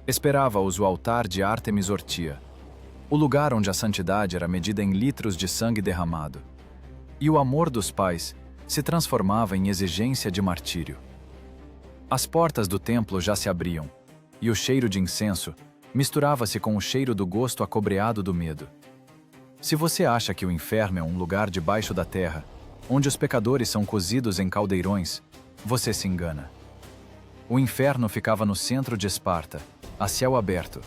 Esperava-os o altar de Ártemis Ortia, o lugar onde a santidade era medida em litros de sangue derramado. E o amor dos pais se transformava em exigência de martírio. As portas do templo já se abriam, e o cheiro de incenso misturava-se com o cheiro do gosto acobreado do medo. Se você acha que o inferno é um lugar debaixo da terra, onde os pecadores são cozidos em caldeirões, você se engana. O inferno ficava no centro de Esparta, a céu aberto,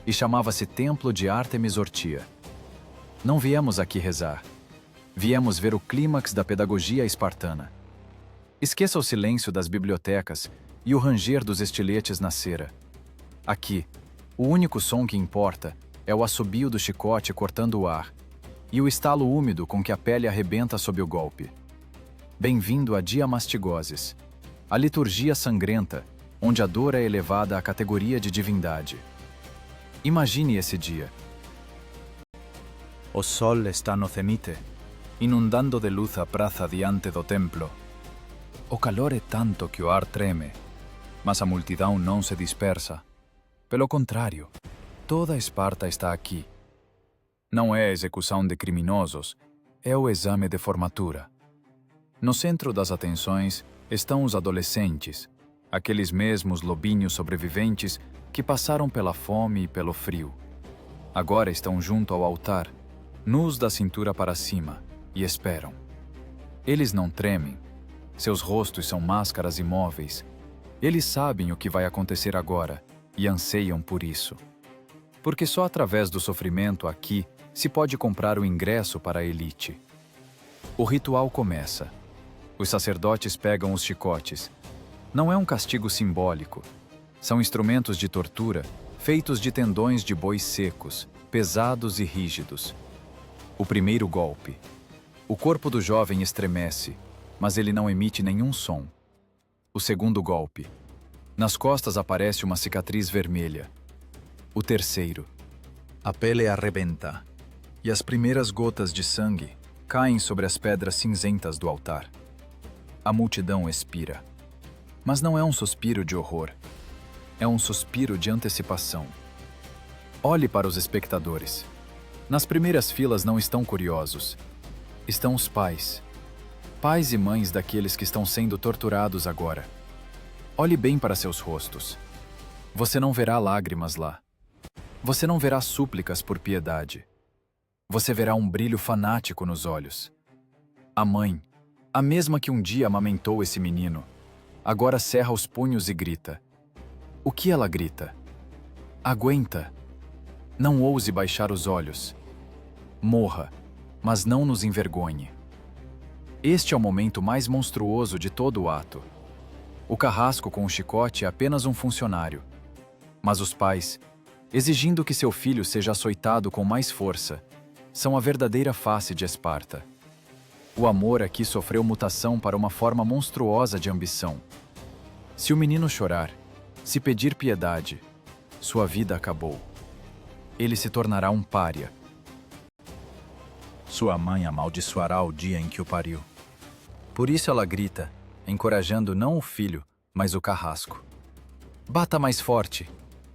e chamava-se Templo de Ártemis Ortia. Não viemos aqui rezar. Viemos ver o clímax da pedagogia espartana. Esqueça o silêncio das bibliotecas e o ranger dos estiletes na cera. Aqui, o único som que importa é o assobio do chicote cortando o ar e o estalo úmido com que a pele arrebenta sob o golpe. Bem-vindo a Diamastigoses, a liturgia sangrenta, onde a dor é elevada à categoria de divindade. Imagine esse dia. O sol está no cenite, inundando de luz a praça diante do templo. O calor é tanto que o ar treme, mas a multidão não se dispersa. Pelo contrário, toda Esparta está aqui. Não é a execução de criminosos, é o exame de formatura. No centro das atenções estão os adolescentes, aqueles mesmos lobinhos sobreviventes que passaram pela fome e pelo frio. Agora estão junto ao altar, nus da cintura para cima, e esperam. Eles não tremem. Seus rostos são máscaras imóveis. Eles sabem o que vai acontecer agora e anseiam por isso. Porque só através do sofrimento aqui se pode comprar o ingresso para a elite. O ritual começa. Os sacerdotes pegam os chicotes. Não é um castigo simbólico. São instrumentos de tortura feitos de tendões de bois secos, pesados e rígidos. O primeiro golpe. O corpo do jovem estremece, mas ele não emite nenhum som. O segundo golpe. Nas costas aparece uma cicatriz vermelha. O terceiro. A pele arrebenta, e as primeiras gotas de sangue caem sobre as pedras cinzentas do altar. A multidão expira. Mas não é um suspiro de horror. É um suspiro de antecipação. Olhe para os espectadores. Nas primeiras filas não estão curiosos. Estão os pais. Pais e mães daqueles que estão sendo torturados agora. Olhe bem para seus rostos. Você não verá lágrimas lá. Você não verá súplicas por piedade. Você verá um brilho fanático nos olhos. A mãe, a mesma que um dia amamentou esse menino, agora cerra os punhos e grita. O que ela grita? Aguenta. Não ouse baixar os olhos. Morra, mas não nos envergonhe. Este é o momento mais monstruoso de todo o ato. O carrasco com o chicote é apenas um funcionário. Mas os pais, exigindo que seu filho seja açoitado com mais força, são a verdadeira face de Esparta. O amor aqui sofreu mutação para uma forma monstruosa de ambição. Se o menino chorar, se pedir piedade, sua vida acabou. Ele se tornará um pária. Sua mãe amaldiçoará o dia em que o pariu. Por isso ela grita, encorajando não o filho, mas o carrasco. Bata mais forte,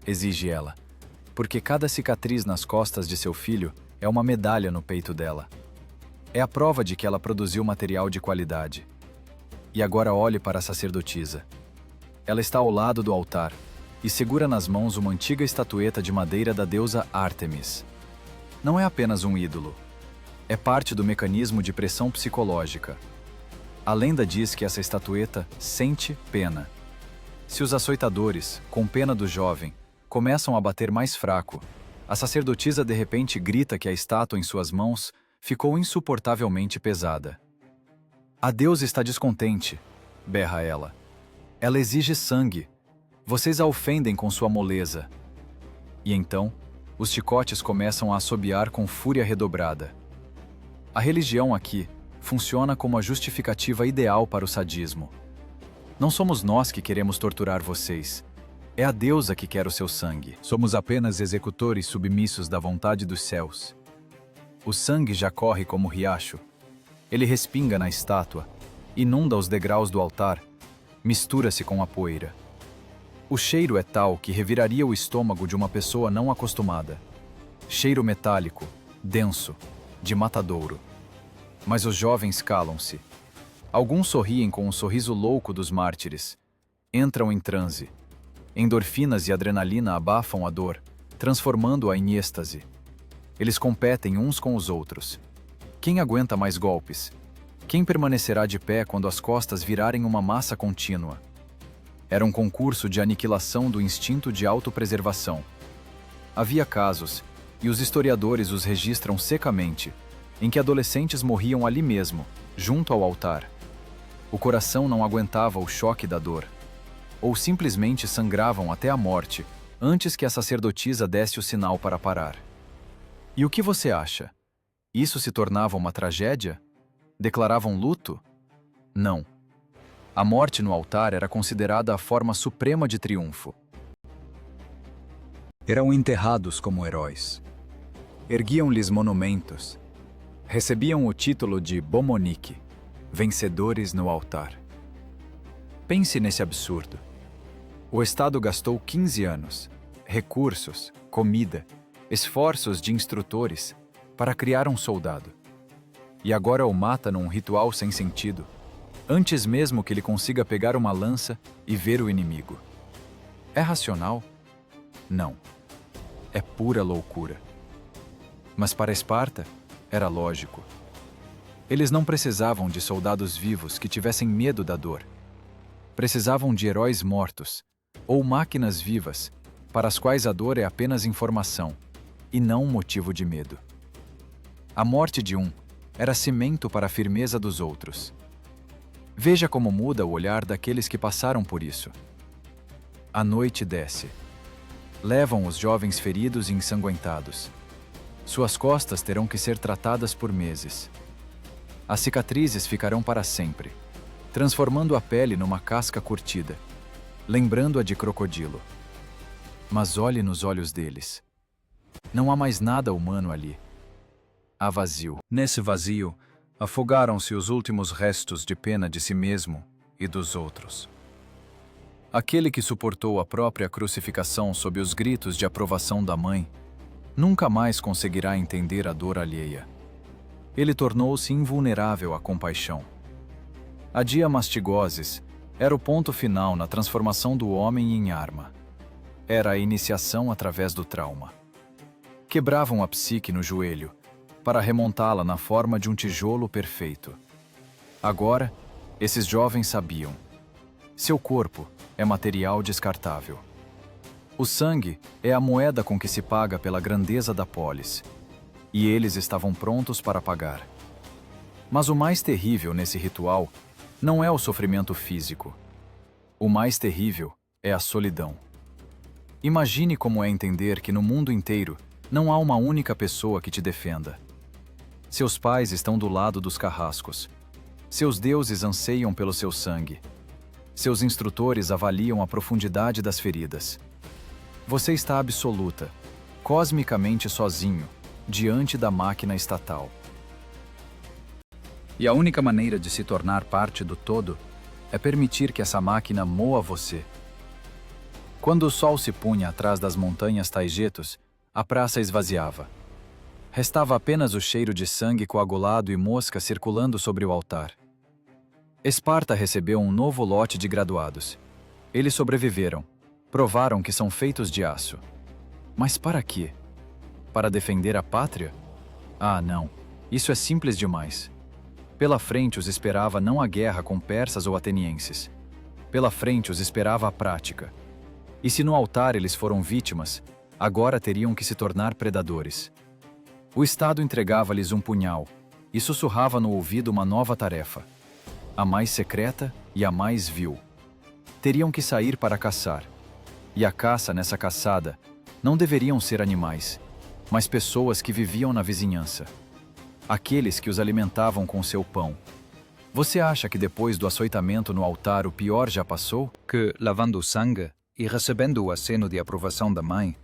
exige ela, porque cada cicatriz nas costas de seu filho é uma medalha no peito dela. É a prova de que ela produziu material de qualidade. E agora olhe para a sacerdotisa. Ela está ao lado do altar e segura nas mãos uma antiga estatueta de madeira da deusa Ártemis. Não é apenas um ídolo. É parte do mecanismo de pressão psicológica. A lenda diz que essa estatueta sente pena. Se os açoitadores, com pena do jovem, começam a bater mais fraco, a sacerdotisa de repente grita que a estátua em suas mãos ficou insuportavelmente pesada. A deusa está descontente, berra ela. Ela exige sangue. Vocês a ofendem com sua moleza. E então, os chicotes começam a assobiar com fúria redobrada. A religião aqui funciona como a justificativa ideal para o sadismo. Não somos nós que queremos torturar vocês. É a deusa que quer o seu sangue. Somos apenas executores submissos da vontade dos céus. O sangue já corre como riacho. Ele respinga na estátua, inunda os degraus do altar, mistura-se com a poeira. O cheiro é tal que reviraria o estômago de uma pessoa não acostumada. Cheiro metálico, denso, de matadouro. Mas os jovens calam-se. Alguns sorriem com um sorriso louco dos mártires. Entram em transe. Endorfinas e adrenalina abafam a dor, transformando-a em êxtase. Eles competem uns com os outros. Quem aguenta mais golpes? Quem permanecerá de pé quando as costas virarem uma massa contínua? Era um concurso de aniquilação do instinto de autopreservação. Havia casos, e os historiadores os registram secamente, em que adolescentes morriam ali mesmo, junto ao altar. O coração não aguentava o choque da dor. Ou simplesmente sangravam até a morte, antes que a sacerdotisa desse o sinal para parar. E o que você acha? Isso se tornava uma tragédia? Declaravam luto? Não. A morte no altar era considerada a forma suprema de triunfo. Eram enterrados como heróis. Erguiam-lhes monumentos. Recebiam o título de Bomonique, vencedores no altar. Pense nesse absurdo. O Estado gastou 15 anos, recursos, comida, esforços de instrutores para criar um soldado. E agora o mata num ritual sem sentido, antes mesmo que ele consiga pegar uma lança e ver o inimigo. É racional? Não. É pura loucura. Mas para Esparta, era lógico. Eles não precisavam de soldados vivos que tivessem medo da dor. Precisavam de heróis mortos, ou máquinas vivas, para as quais a dor é apenas informação, e não um motivo de medo. A morte de um era cimento para a firmeza dos outros. Veja como muda o olhar daqueles que passaram por isso. A noite desce. Levam os jovens feridos e ensanguentados. Suas costas terão que ser tratadas por meses. As cicatrizes ficarão para sempre, transformando a pele numa casca curtida, lembrando-a de crocodilo. Mas olhe nos olhos deles. Não há mais nada humano ali. Há vazio. Nesse vazio, afogaram-se os últimos restos de pena de si mesmo e dos outros. Aquele que suportou a própria crucificação sob os gritos de aprovação da mãe, nunca mais conseguirá entender a dor alheia. Ele tornou-se invulnerável à compaixão. A diamastigoses era o ponto final na transformação do homem em arma. Era a iniciação através do trauma. Quebravam a psique no joelho, para remontá-la na forma de um tijolo perfeito. Agora, esses jovens sabiam. Seu corpo é material descartável. O sangue é a moeda com que se paga pela grandeza da polis. E eles estavam prontos para pagar. Mas o mais terrível nesse ritual não é o sofrimento físico. O mais terrível é a solidão. Imagine como é entender que no mundo inteiro não há uma única pessoa que te defenda. Seus pais estão do lado dos carrascos. Seus deuses anseiam pelo seu sangue. Seus instrutores avaliam a profundidade das feridas. Você está absoluta, cosmicamente sozinho, diante da máquina estatal. E a única maneira de se tornar parte do todo é permitir que essa máquina moa você. Quando o sol se punha atrás das montanhas Taigetos, a praça esvaziava. Restava apenas o cheiro de sangue coagulado e mosca circulando sobre o altar. Esparta recebeu um novo lote de graduados. Eles sobreviveram, provaram que são feitos de aço. Mas para quê? Para defender a pátria? Ah, não. Isso é simples demais. Pela frente os esperava não a guerra com persas ou atenienses. Pela frente os esperava a prática. E se no altar eles foram vítimas, agora teriam que se tornar predadores. O Estado entregava-lhes um punhal e sussurrava no ouvido uma nova tarefa, a mais secreta e a mais vil. Teriam que sair para caçar. E a caça nessa caçada não deveriam ser animais, mas pessoas que viviam na vizinhança. Aqueles que os alimentavam com seu pão. Você acha que depois do açoitamento no altar o pior já passou? Que, lavando o sangue e recebendo o aceno de aprovação da mãe,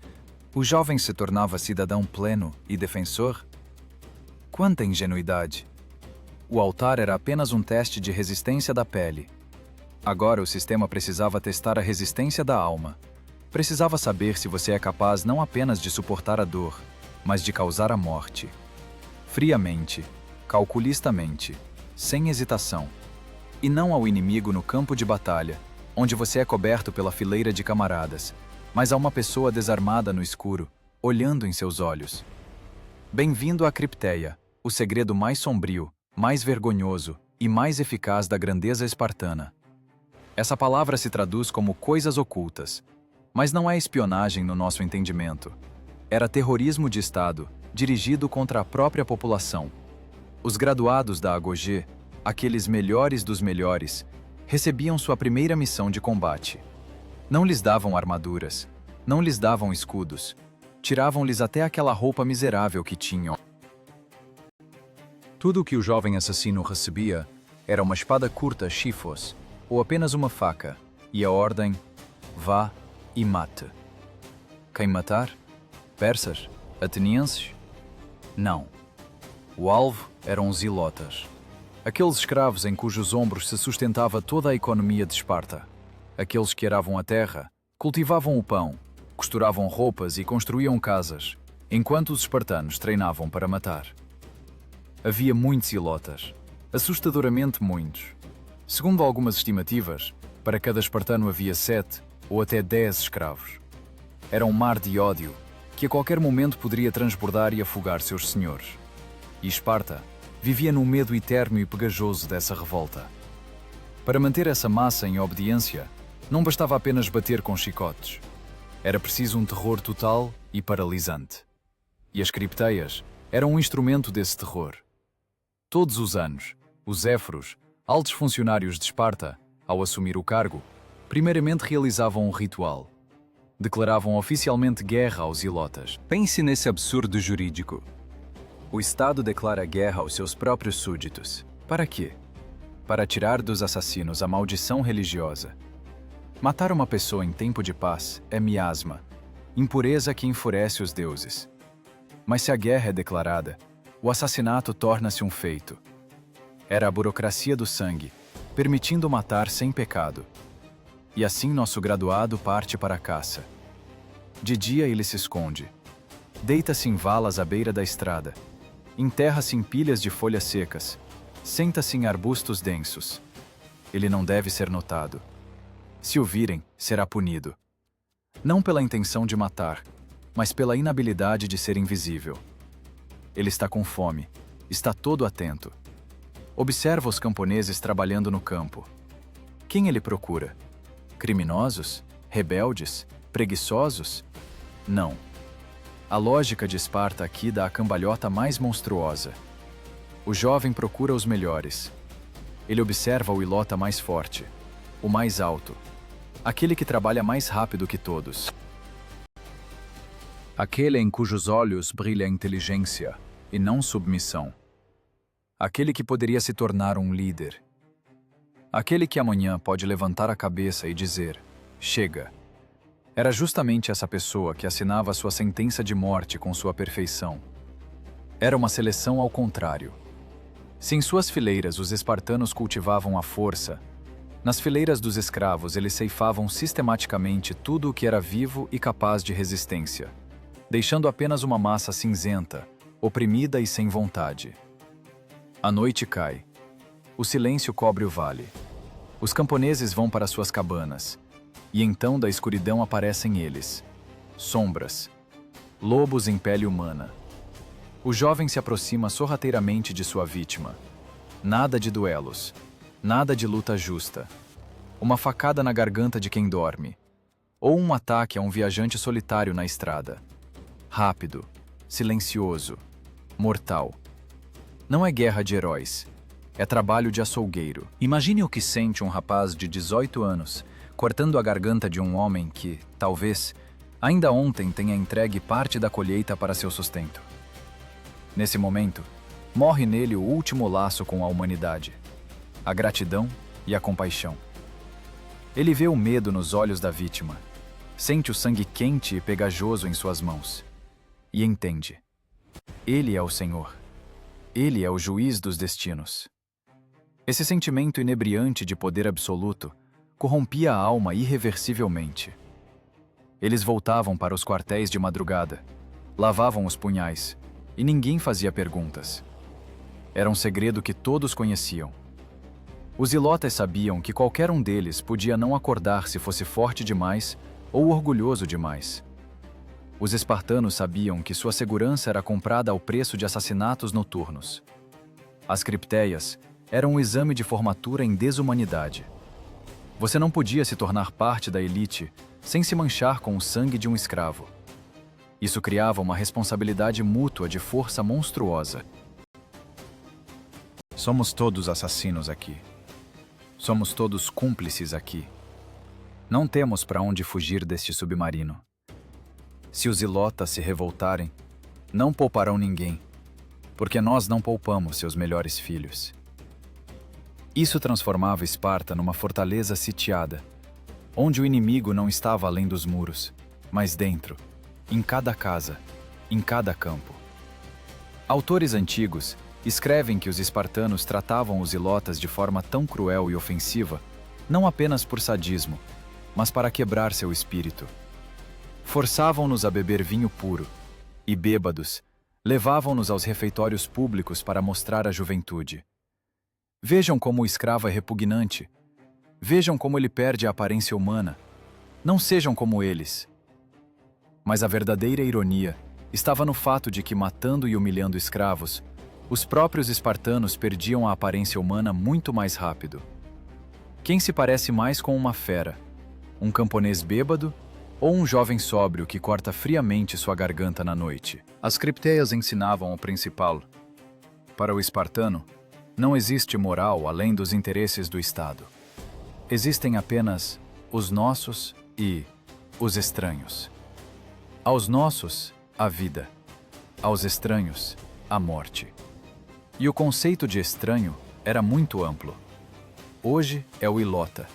o jovem se tornava cidadão pleno e defensor? Quanta ingenuidade! O altar era apenas um teste de resistência da pele. Agora o sistema precisava testar a resistência da alma. Precisava saber se você é capaz não apenas de suportar a dor, mas de causar a morte. Friamente, calculistamente, sem hesitação. E não ao inimigo no campo de batalha, onde você é coberto pela fileira de camaradas, mas a uma pessoa desarmada no escuro, olhando em seus olhos. Bem-vindo à Cripteia, o segredo mais sombrio, mais vergonhoso e mais eficaz da grandeza espartana. Essa palavra se traduz como coisas ocultas, mas não é espionagem no nosso entendimento. Era terrorismo de Estado, dirigido contra a própria população. Os graduados da Agogê, aqueles melhores dos melhores, recebiam sua primeira missão de combate. Não lhes davam armaduras, não lhes davam escudos, tiravam-lhes até aquela roupa miserável que tinham. Tudo o que o jovem assassino recebia era uma espada curta chifos, ou apenas uma faca, e a ordem: vá e mate. Quem matar? Persas? Atenienses? Não. O alvo eram os ilotas. Aqueles escravos em cujos ombros se sustentava toda a economia de Esparta. Aqueles que aravam a terra, cultivavam o pão, costuravam roupas e construíam casas, enquanto os espartanos treinavam para matar. Havia muitos ilotas, assustadoramente muitos. Segundo algumas estimativas, para cada espartano havia 7 ou até 10 escravos. Era um mar de ódio, que a qualquer momento poderia transbordar e afogar seus senhores. E Esparta vivia no medo eterno e pegajoso dessa revolta. Para manter essa massa em obediência, não bastava apenas bater com chicotes. Era preciso um terror total e paralisante. E as cripteias eram um instrumento desse terror. Todos os anos, os éforos, altos funcionários de Esparta, ao assumir o cargo, primeiramente realizavam um ritual. Declaravam oficialmente guerra aos ilotas. Pense nesse absurdo jurídico. O Estado declara guerra aos seus próprios súditos. Para quê? Para tirar dos assassinos a maldição religiosa. Matar uma pessoa em tempo de paz é miasma, impureza que enfurece os deuses. Mas se a guerra é declarada, o assassinato torna-se um feito. Era a burocracia do sangue, permitindo matar sem pecado. E assim nosso graduado parte para a caça. De dia ele se esconde. Deita-se em valas à beira da estrada. Enterra-se em pilhas de folhas secas. Senta-se em arbustos densos. Ele não deve ser notado. Se o virem, será punido. Não pela intenção de matar, mas pela inabilidade de ser invisível. Ele está com fome, está todo atento. Observa os camponeses trabalhando no campo. Quem ele procura? Criminosos? Rebeldes? Preguiçosos? Não. A lógica de Esparta aqui dá a cambalhota mais monstruosa. O jovem procura os melhores. Ele observa o ilota mais forte, o mais alto, aquele que trabalha mais rápido que todos. Aquele em cujos olhos brilha a inteligência e não submissão. Aquele que poderia se tornar um líder. Aquele que amanhã pode levantar a cabeça e dizer: chega. Era justamente essa pessoa que assinava sua sentença de morte com sua perfeição. Era uma seleção ao contrário. Se em suas fileiras os espartanos cultivavam a força, nas fileiras dos escravos eles ceifavam sistematicamente tudo o que era vivo e capaz de resistência, deixando apenas uma massa cinzenta, oprimida e sem vontade. A noite cai. O silêncio cobre o vale. Os camponeses vão para suas cabanas, e então da escuridão aparecem eles, sombras, lobos em pele humana. O jovem se aproxima sorrateiramente de sua vítima. Nada de duelos, nada de luta justa. Uma facada na garganta de quem dorme, ou um ataque a um viajante solitário na estrada. Rápido, silencioso, mortal. Não é guerra de heróis, é trabalho de açougueiro. Imagine o que sente um rapaz de 18 anos, cortando a garganta de um homem que, talvez, ainda ontem tenha entregue parte da colheita para seu sustento. Nesse momento, morre nele o último laço com a humanidade, a gratidão e a compaixão. Ele vê o medo nos olhos da vítima, sente o sangue quente e pegajoso em suas mãos, e entende. Ele é o Senhor. Ele é o juiz dos destinos. Esse sentimento inebriante de poder absoluto corrompia a alma irreversivelmente. Eles voltavam para os quartéis de madrugada, lavavam os punhais, e ninguém fazia perguntas. Era um segredo que todos conheciam. Os ilotas sabiam que qualquer um deles podia não acordar se fosse forte demais ou orgulhoso demais. Os espartanos sabiam que sua segurança era comprada ao preço de assassinatos noturnos. As cripteias eram um exame de formatura em desumanidade. Você não podia se tornar parte da elite sem se manchar com o sangue de um escravo. Isso criava uma responsabilidade mútua de força monstruosa. Somos todos assassinos aqui. Somos todos cúmplices aqui. Não temos para onde fugir deste submarino. Se os ilotas se revoltarem, não pouparão ninguém, porque nós não poupamos seus melhores filhos. Isso transformava Esparta numa fortaleza sitiada, onde o inimigo não estava além dos muros, mas dentro, em cada casa, em cada campo. Autores antigos escrevem que os espartanos tratavam os ilotas de forma tão cruel e ofensiva, não apenas por sadismo, mas para quebrar seu espírito. Forçavam-nos a beber vinho puro, e bêbados, levavam-nos aos refeitórios públicos para mostrar a juventude. Vejam como o escravo é repugnante. Vejam como ele perde a aparência humana. Não sejam como eles. Mas a verdadeira ironia estava no fato de que, matando e humilhando escravos, os próprios espartanos perdiam a aparência humana muito mais rápido. Quem se parece mais com uma fera? Um camponês bêbado ou um jovem sóbrio que corta friamente sua garganta na noite? As cripteias ensinavam o principal. Para o espartano, não existe moral além dos interesses do Estado. Existem apenas os nossos e os estranhos. Aos nossos, a vida. Aos estranhos, a morte. E o conceito de estranho era muito amplo. Hoje é o ilota.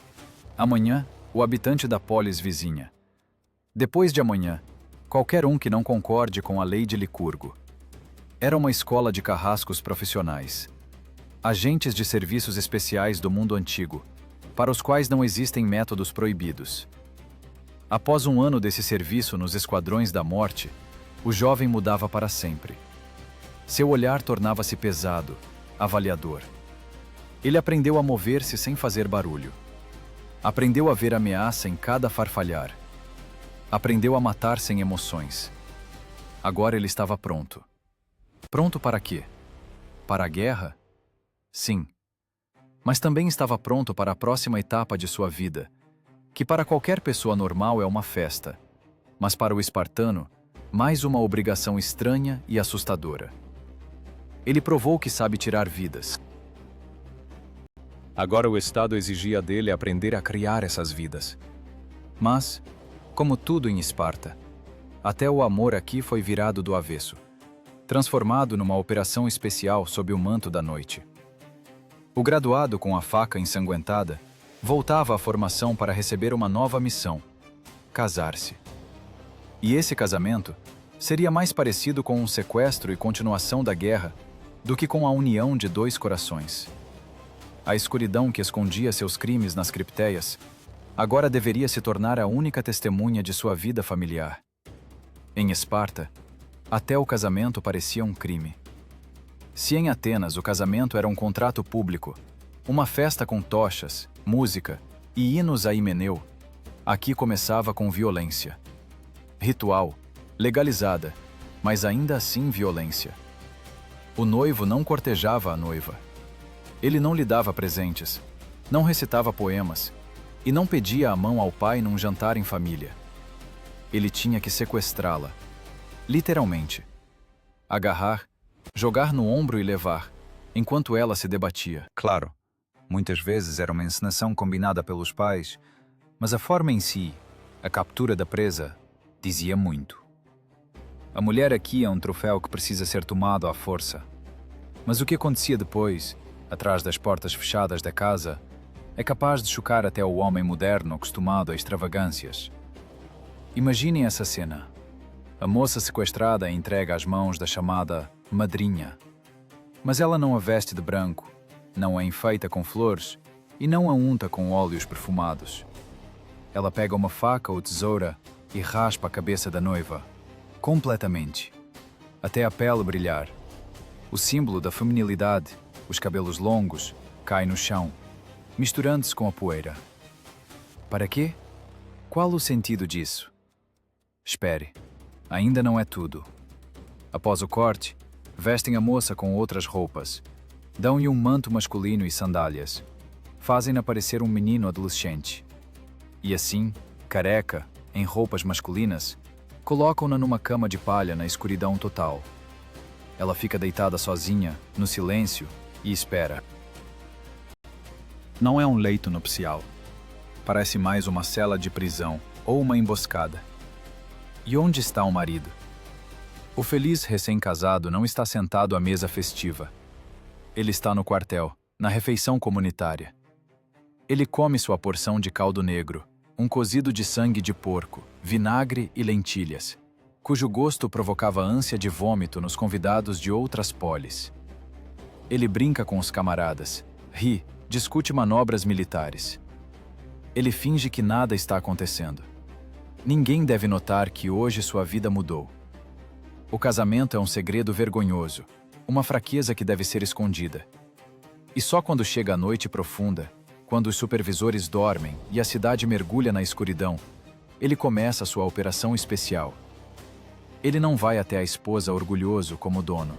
Amanhã, o habitante da polis vizinha. Depois de amanhã, qualquer um que não concorde com a lei de Licurgo. Era uma escola de carrascos profissionais. Agentes de serviços especiais do mundo antigo, para os quais não existem métodos proibidos. Após um ano desse serviço nos esquadrões da morte, o jovem mudava para sempre. Seu olhar tornava-se pesado, avaliador. Ele aprendeu a mover-se sem fazer barulho. Aprendeu a ver ameaça em cada farfalhar. Aprendeu a matar sem emoções. Agora ele estava pronto. Pronto para quê? Para a guerra? Sim. Mas também estava pronto para a próxima etapa de sua vida, que para qualquer pessoa normal é uma festa, mas para o espartano, mais uma obrigação estranha e assustadora. Ele provou que sabe tirar vidas. Agora o Estado exigia dele aprender a criar essas vidas. Mas, como tudo em Esparta, até o amor aqui foi virado do avesso, transformado numa operação especial sob o manto da noite. O graduado com a faca ensanguentada voltava à formação para receber uma nova missão: casar-se. E esse casamento seria mais parecido com um sequestro e continuação da guerra do que com a união de dois corações. A escuridão que escondia seus crimes nas cripteias agora deveria se tornar a única testemunha de sua vida familiar. Em Esparta, até o casamento parecia um crime. Se em Atenas o casamento era um contrato público, uma festa com tochas, música e hinos a Himeneu, aqui começava com violência. Ritual, legalizada, mas ainda assim violência. O noivo não cortejava a noiva. Ele não lhe dava presentes, não recitava poemas e não pedia a mão ao pai num jantar em família. Ele tinha que sequestrá-la, literalmente. Agarrar, jogar no ombro e levar, enquanto ela se debatia. Claro, muitas vezes era uma encenação combinada pelos pais, mas a forma em si, a captura da presa, dizia muito. A mulher aqui é um troféu que precisa ser tomado à força. Mas o que acontecia depois, atrás das portas fechadas da casa, é capaz de chocar até o homem moderno acostumado a extravagâncias. Imaginem essa cena. A moça sequestrada é entregue às mãos da chamada madrinha. Mas ela não a veste de branco, não a enfeita com flores e não a unta com óleos perfumados. Ela pega uma faca ou tesoura e raspa a cabeça da noiva, completamente, até a pele brilhar. O símbolo da feminilidade, os cabelos longos, cai no chão, misturando-se com a poeira. Para quê? Qual o sentido disso? Espere, ainda não é tudo. Após o corte, vestem a moça com outras roupas, dão-lhe um manto masculino e sandálias, fazem-na parecer um menino adolescente. E assim, careca, em roupas masculinas, colocam-na numa cama de palha na escuridão total. Ela fica deitada sozinha, no silêncio, e espera. Não é um leito nupcial. Parece mais uma cela de prisão ou uma emboscada. E onde está o marido? O feliz recém-casado não está sentado à mesa festiva. Ele está no quartel, na refeição comunitária. Ele come sua porção de caldo negro, um cozido de sangue de porco, vinagre e lentilhas, cujo gosto provocava ânsia de vômito nos convidados de outras polis. Ele brinca com os camaradas, ri, discute manobras militares. Ele finge que nada está acontecendo. Ninguém deve notar que hoje sua vida mudou. O casamento é um segredo vergonhoso, uma fraqueza que deve ser escondida. E só quando chega a noite profunda, quando os supervisores dormem e a cidade mergulha na escuridão, ele começa sua operação especial. Ele não vai até a esposa orgulhoso como dono.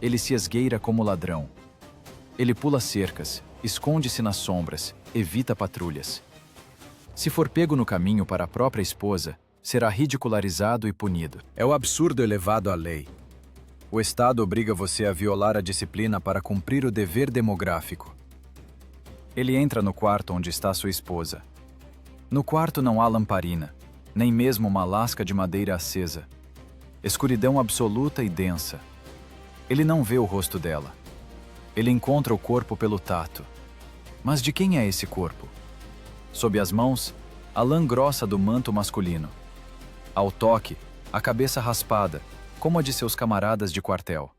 Ele se esgueira como ladrão. Ele pula cercas, esconde-se nas sombras, evita patrulhas. Se for pego no caminho para a própria esposa, será ridicularizado e punido. É o absurdo elevado à lei. O Estado obriga você a violar a disciplina para cumprir o dever demográfico. Ele entra no quarto onde está sua esposa. No quarto não há lamparina, nem mesmo uma lasca de madeira acesa. Escuridão absoluta e densa. Ele não vê o rosto dela. Ele encontra o corpo pelo tato. Mas de quem é esse corpo? Sob as mãos, a lã grossa do manto masculino. Ao toque, a cabeça raspada, como a de seus camaradas de quartel.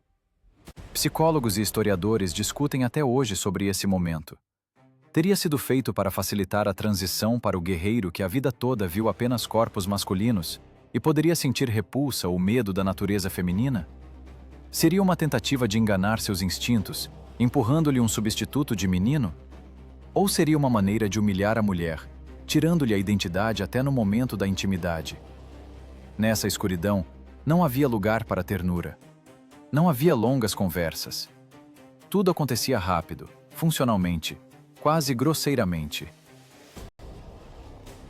Psicólogos e historiadores discutem até hoje sobre esse momento. Teria sido feito para facilitar a transição para o guerreiro que a vida toda viu apenas corpos masculinos e poderia sentir repulsa ou medo da natureza feminina? Seria uma tentativa de enganar seus instintos, empurrando-lhe um substituto de menino? Ou seria uma maneira de humilhar a mulher, tirando-lhe a identidade até no momento da intimidade? Nessa escuridão, não havia lugar para ternura. Não havia longas conversas. Tudo acontecia rápido, funcionalmente, quase grosseiramente.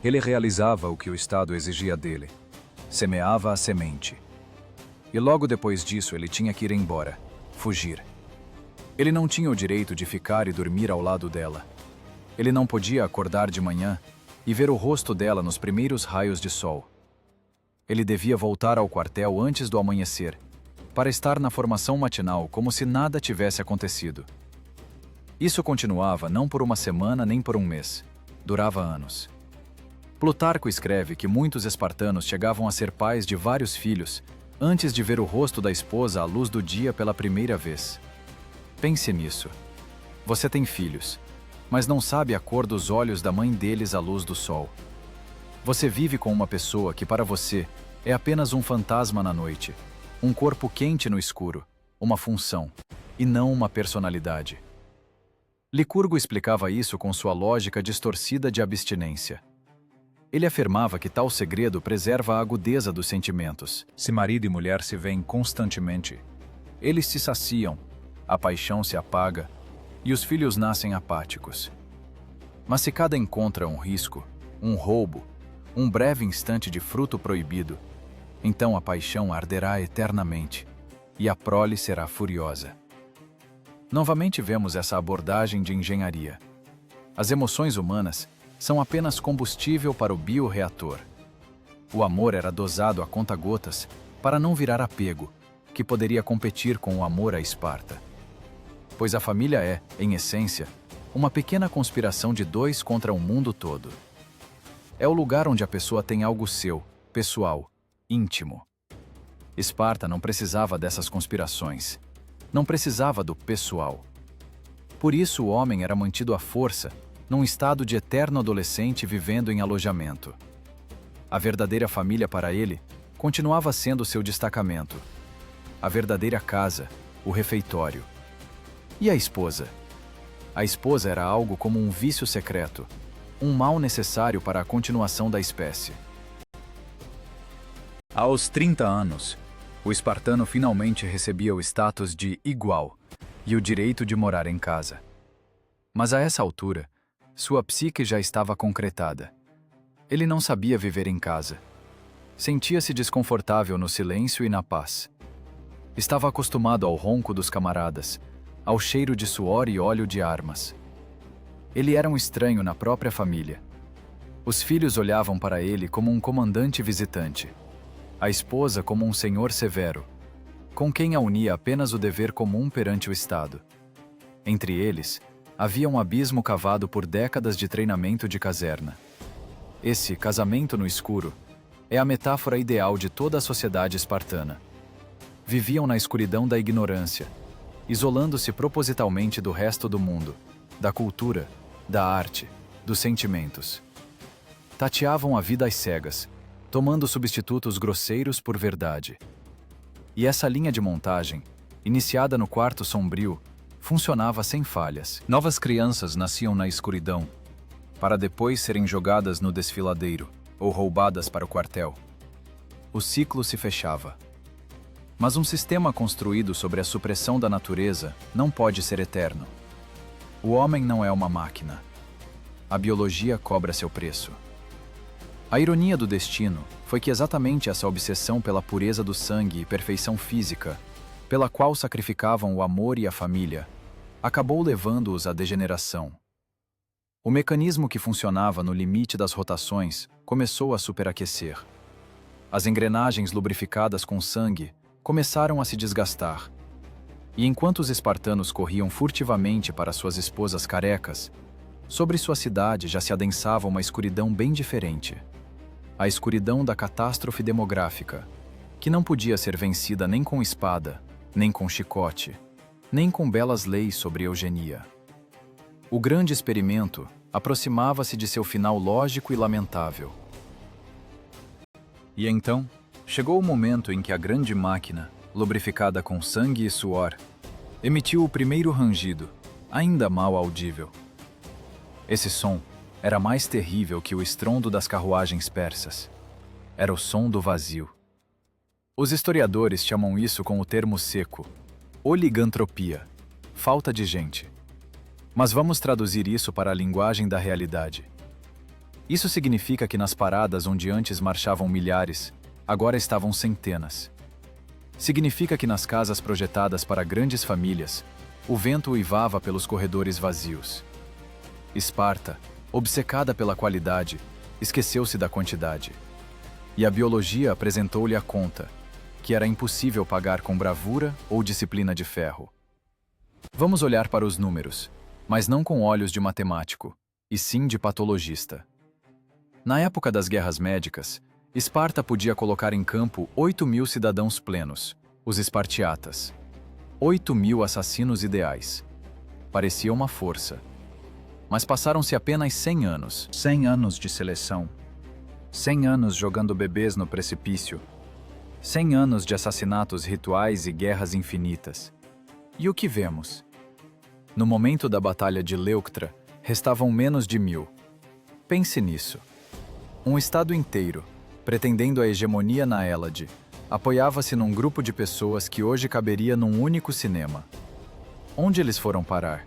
Ele realizava o que o Estado exigia dele. Semeava a semente. E logo depois disso ele tinha que ir embora, fugir. Ele não tinha o direito de ficar e dormir ao lado dela. Ele não podia acordar de manhã e ver o rosto dela nos primeiros raios de sol. Ele devia voltar ao quartel antes do amanhecer, para estar na formação matinal como se nada tivesse acontecido. Isso continuava não por uma semana nem por um mês. Durava anos. Plutarco escreve que muitos espartanos chegavam a ser pais de vários filhos antes de ver o rosto da esposa à luz do dia pela primeira vez. Pense nisso. Você tem filhos, mas não sabe a cor dos olhos da mãe deles à luz do sol. Você vive com uma pessoa que para você é apenas um fantasma na noite, um corpo quente no escuro, uma função, e não uma personalidade. Licurgo explicava isso com sua lógica distorcida de abstinência. Ele afirmava que tal segredo preserva a agudeza dos sentimentos. Se marido e mulher se veem constantemente, eles se saciam, a paixão se apaga e os filhos nascem apáticos. Mas se cada encontra um risco, um roubo, um breve instante de fruto proibido, então a paixão arderá eternamente e a prole será furiosa. Novamente vemos essa abordagem de engenharia. As emoções humanas são apenas combustível para o bioreator. O amor era dosado a conta-gotas para não virar apego, que poderia competir com o amor a Esparta. Pois a família é, em essência, uma pequena conspiração de dois contra o mundo todo. É o lugar onde a pessoa tem algo seu, pessoal, íntimo. Esparta não precisava dessas conspirações. Não precisava do pessoal. Por isso o homem era mantido à força, num estado de eterno adolescente vivendo em alojamento. A verdadeira família para ele continuava sendo seu destacamento. A verdadeira casa, o refeitório. E a esposa? A esposa era algo como um vício secreto, um mal necessário para a continuação da espécie. Aos 30 anos, o espartano finalmente recebia o status de igual e o direito de morar em casa. Mas a essa altura, sua psique já estava concretada. Ele não sabia viver em casa. Sentia-se desconfortável no silêncio e na paz. Estava acostumado ao ronco dos camaradas, ao cheiro de suor e óleo de armas. Ele era um estranho na própria família. Os filhos olhavam para ele como um comandante visitante, a esposa como um senhor severo, com quem a unia apenas o dever comum perante o Estado. Entre eles, havia um abismo cavado por décadas de treinamento de caserna. Esse casamento no escuro é a metáfora ideal de toda a sociedade espartana. Viviam na escuridão da ignorância, isolando-se propositalmente do resto do mundo, da cultura, da arte, dos sentimentos. Tateavam a vida às cegas, tomando substitutos grosseiros por verdade. E essa linha de montagem, iniciada no quarto sombrio, funcionava sem falhas. Novas crianças nasciam na escuridão, para depois serem jogadas no desfiladeiro ou roubadas para o quartel. O ciclo se fechava. Mas um sistema construído sobre a supressão da natureza não pode ser eterno. O homem não é uma máquina. A biologia cobra seu preço. A ironia do destino foi que exatamente essa obsessão pela pureza do sangue e perfeição física, pela qual sacrificavam o amor e a família, acabou levando-os à degeneração. O mecanismo que funcionava no limite das rotações começou a superaquecer. As engrenagens lubrificadas com sangue começaram a se desgastar. E enquanto os espartanos corriam furtivamente para suas esposas carecas, sobre sua cidade já se adensava uma escuridão bem diferente. A escuridão da catástrofe demográfica, que não podia ser vencida nem com espada, nem com chicote, nem com belas leis sobre eugenia. O grande experimento aproximava-se de seu final lógico e lamentável. E então, chegou o momento em que a grande máquina, lubrificada com sangue e suor, emitiu o primeiro rangido, ainda mal audível. Esse som era mais terrível que o estrondo das carruagens persas. Era o som do vazio. Os historiadores chamam isso com o termo seco, oligantropia, falta de gente. Mas vamos traduzir isso para a linguagem da realidade. Isso significa que nas paradas onde antes marchavam milhares, agora estavam centenas. Significa que nas casas projetadas para grandes famílias, o vento uivava pelos corredores vazios. Esparta, obcecada pela qualidade, esqueceu-se da quantidade. E a biologia apresentou-lhe a conta, que era impossível pagar com bravura ou disciplina de ferro. Vamos olhar para os números, mas não com olhos de matemático, e sim de patologista. Na época das guerras médicas, Esparta podia colocar em campo 8.000 cidadãos plenos, os espartiatas. 8.000 assassinos ideais. Parecia uma força. Mas passaram-se apenas 100 anos. 100 anos de seleção. 100 anos jogando bebês no precipício. 100 anos de assassinatos rituais e guerras infinitas. E o que vemos? No momento da Batalha de Leuctra, restavam menos de 1.000. Pense nisso. Um estado inteiro, pretendendo a hegemonia na Hélade, apoiava-se num grupo de pessoas que hoje caberia num único cinema. Onde eles foram parar?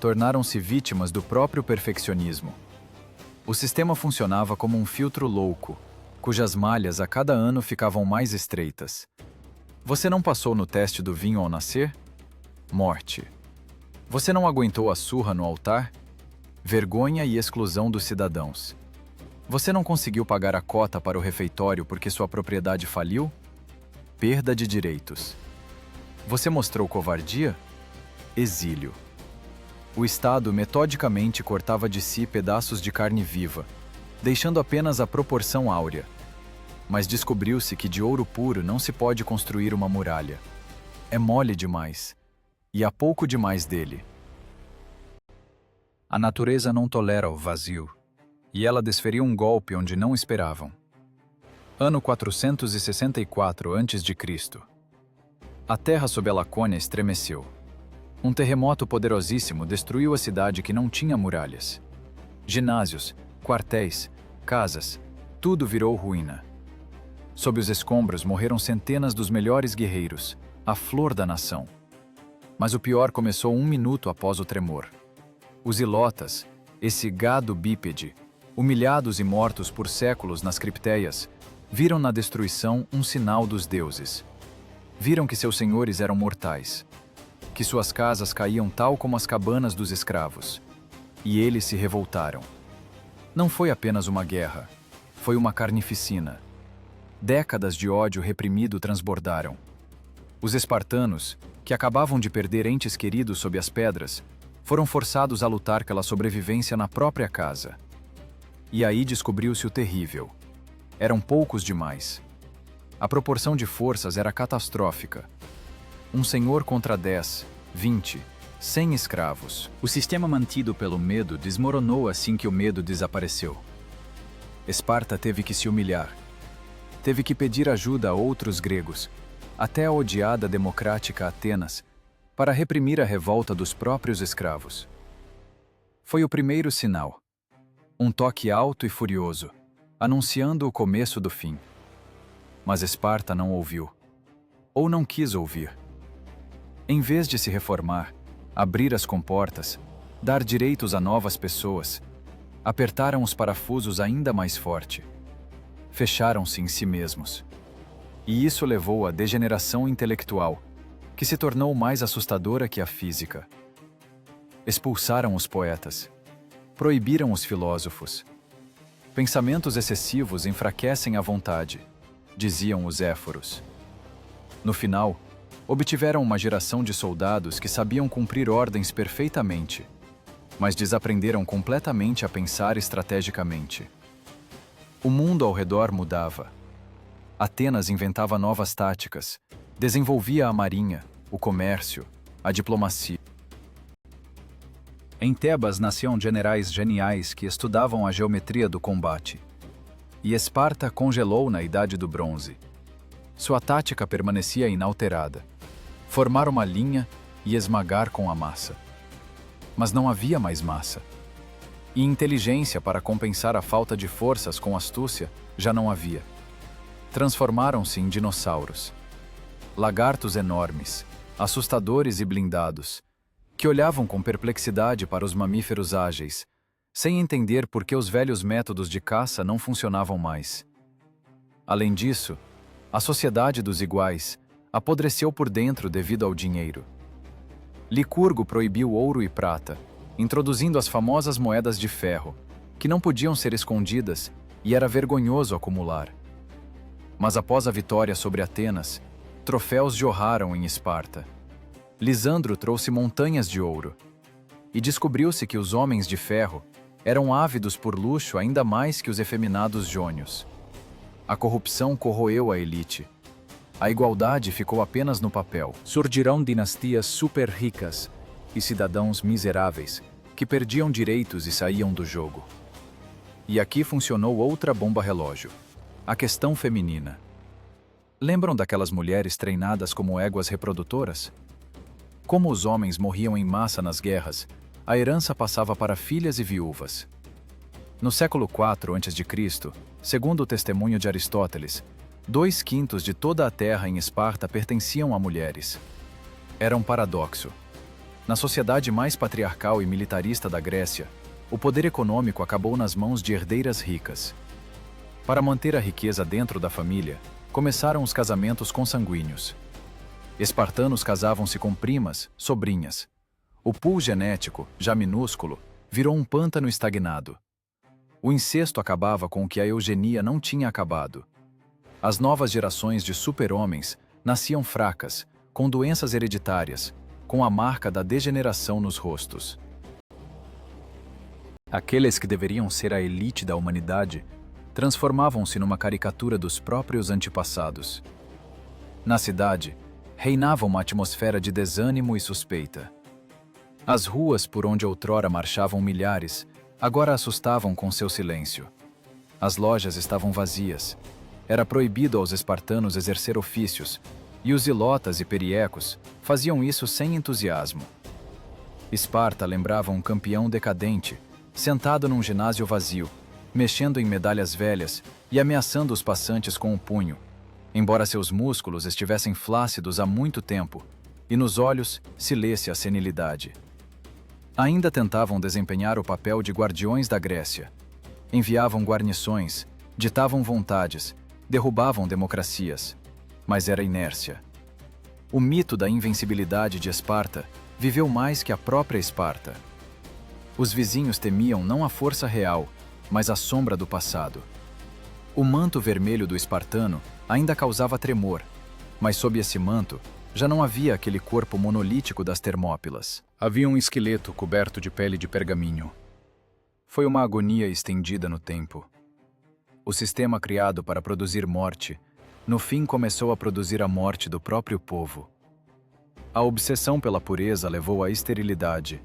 Tornaram-se vítimas do próprio perfeccionismo. O sistema funcionava como um filtro louco, cujas malhas a cada ano ficavam mais estreitas. Você não passou no teste do vinho ao nascer? Morte. Você não aguentou a surra no altar? Vergonha e exclusão dos cidadãos. Você não conseguiu pagar a cota para o refeitório porque sua propriedade faliu? Perda de direitos. Você mostrou covardia? Exílio. O Estado metodicamente cortava de si pedaços de carne viva, deixando apenas a proporção áurea. Mas descobriu-se que de ouro puro não se pode construir uma muralha. É mole demais, e há pouco demais dele. A natureza não tolera o vazio, e ela desferiu um golpe onde não esperavam. Ano 464 a.C. A terra sob a Lacônia estremeceu. Um terremoto poderosíssimo destruiu a cidade que não tinha muralhas. Ginásios, quartéis, casas, tudo virou ruína. Sob os escombros morreram centenas dos melhores guerreiros, a flor da nação. Mas o pior começou 1 minuto após o tremor. Os ilotas, esse gado bípede, humilhados e mortos por séculos nas cripteias, viram na destruição um sinal dos deuses. Viram que seus senhores eram mortais, que suas casas caíam tal como as cabanas dos escravos. E eles se revoltaram. Não foi apenas uma guerra, foi uma carnificina. Décadas de ódio reprimido transbordaram. Os espartanos, que acabavam de perder entes queridos sob as pedras, foram forçados a lutar pela sobrevivência na própria casa. E aí descobriu-se o terrível. Eram poucos demais. A proporção de forças era catastrófica. Um senhor contra 10, 20, 100 escravos. O sistema mantido pelo medo desmoronou assim que o medo desapareceu. Esparta teve que se humilhar. Teve que pedir ajuda a outros gregos, até a odiada democrática Atenas, para reprimir a revolta dos próprios escravos. Foi o primeiro sinal. Um toque alto e furioso, anunciando o começo do fim. Mas Esparta não ouviu. Ou não quis ouvir. Em vez de se reformar, abrir as comportas, dar direitos a novas pessoas, apertaram os parafusos ainda mais forte. Fecharam-se em si mesmos. E isso levou à degeneração intelectual, que se tornou mais assustadora que a física. Expulsaram os poetas. Proibiram os filósofos. Pensamentos excessivos enfraquecem a vontade, diziam os éforos. No final, obtiveram uma geração de soldados que sabiam cumprir ordens perfeitamente, mas desaprenderam completamente a pensar estrategicamente. O mundo ao redor mudava. Atenas inventava novas táticas, desenvolvia a marinha, o comércio, a diplomacia. Em Tebas nasciam generais geniais que estudavam a geometria do combate. E Esparta congelou na Idade do Bronze. Sua tática permanecia inalterada: formar uma linha e esmagar com a massa. Mas não havia mais massa. E inteligência para compensar a falta de forças com astúcia já não havia. Transformaram-se em dinossauros. Lagartos enormes, assustadores e blindados, que olhavam com perplexidade para os mamíferos ágeis, sem entender por que os velhos métodos de caça não funcionavam mais. Além disso, a sociedade dos iguais apodreceu por dentro devido ao dinheiro. Licurgo proibiu ouro e prata, introduzindo as famosas moedas de ferro, que não podiam ser escondidas e era vergonhoso acumular. Mas após a vitória sobre Atenas, troféus jorraram em Esparta. Lisandro trouxe montanhas de ouro. E descobriu-se que os homens de ferro Eram ávidos por luxo ainda mais que os efeminados jônios. A corrupção corroeu a elite. A igualdade ficou apenas no papel. Surgirão dinastias super ricas e cidadãos miseráveis que perdiam direitos e saíam do jogo. E aqui funcionou outra bomba relógio: a questão feminina. Lembram daquelas mulheres treinadas como éguas reprodutoras? Como os homens morriam em massa nas guerras, a herança passava para filhas e viúvas. No século IV a.C., segundo o testemunho de Aristóteles, 2/5 de toda a terra em Esparta pertenciam a mulheres. Era um paradoxo. Na sociedade mais patriarcal e militarista da Grécia, o poder econômico acabou nas mãos de herdeiras ricas. Para manter a riqueza dentro da família, começaram os casamentos consanguíneos. Espartanos casavam-se com primas, sobrinhas. O pool genético, já minúsculo, virou um pântano estagnado. O incesto acabava com o que a eugenia não tinha acabado. As novas gerações de super-homens nasciam fracas, com doenças hereditárias, com a marca da degeneração nos rostos. Aqueles que deveriam ser a elite da humanidade transformavam-se numa caricatura dos próprios antepassados. Na cidade, reinava uma atmosfera de desânimo e suspeita. As ruas por onde outrora marchavam milhares, agora assustavam com seu silêncio. As lojas estavam vazias. Era proibido aos espartanos exercer ofícios, e os ilotas e periecos faziam isso sem entusiasmo. Esparta lembrava um campeão decadente, sentado num ginásio vazio, mexendo em medalhas velhas e ameaçando os passantes com o punho, embora seus músculos estivessem flácidos há muito tempo, e nos olhos se lesse a senilidade. Ainda tentavam desempenhar o papel de guardiões da Grécia. Enviavam guarnições, ditavam vontades, derrubavam democracias, mas era inércia. O mito da invencibilidade de Esparta viveu mais que a própria Esparta. Os vizinhos temiam não a força real, mas a sombra do passado. O manto vermelho do espartano ainda causava tremor, mas sob esse manto já não havia aquele corpo monolítico das Termópilas. Havia um esqueleto coberto de pele de pergaminho. Foi uma agonia estendida no tempo. O sistema criado para produzir morte, no fim começou a produzir a morte do próprio povo. A obsessão pela pureza levou à esterilidade.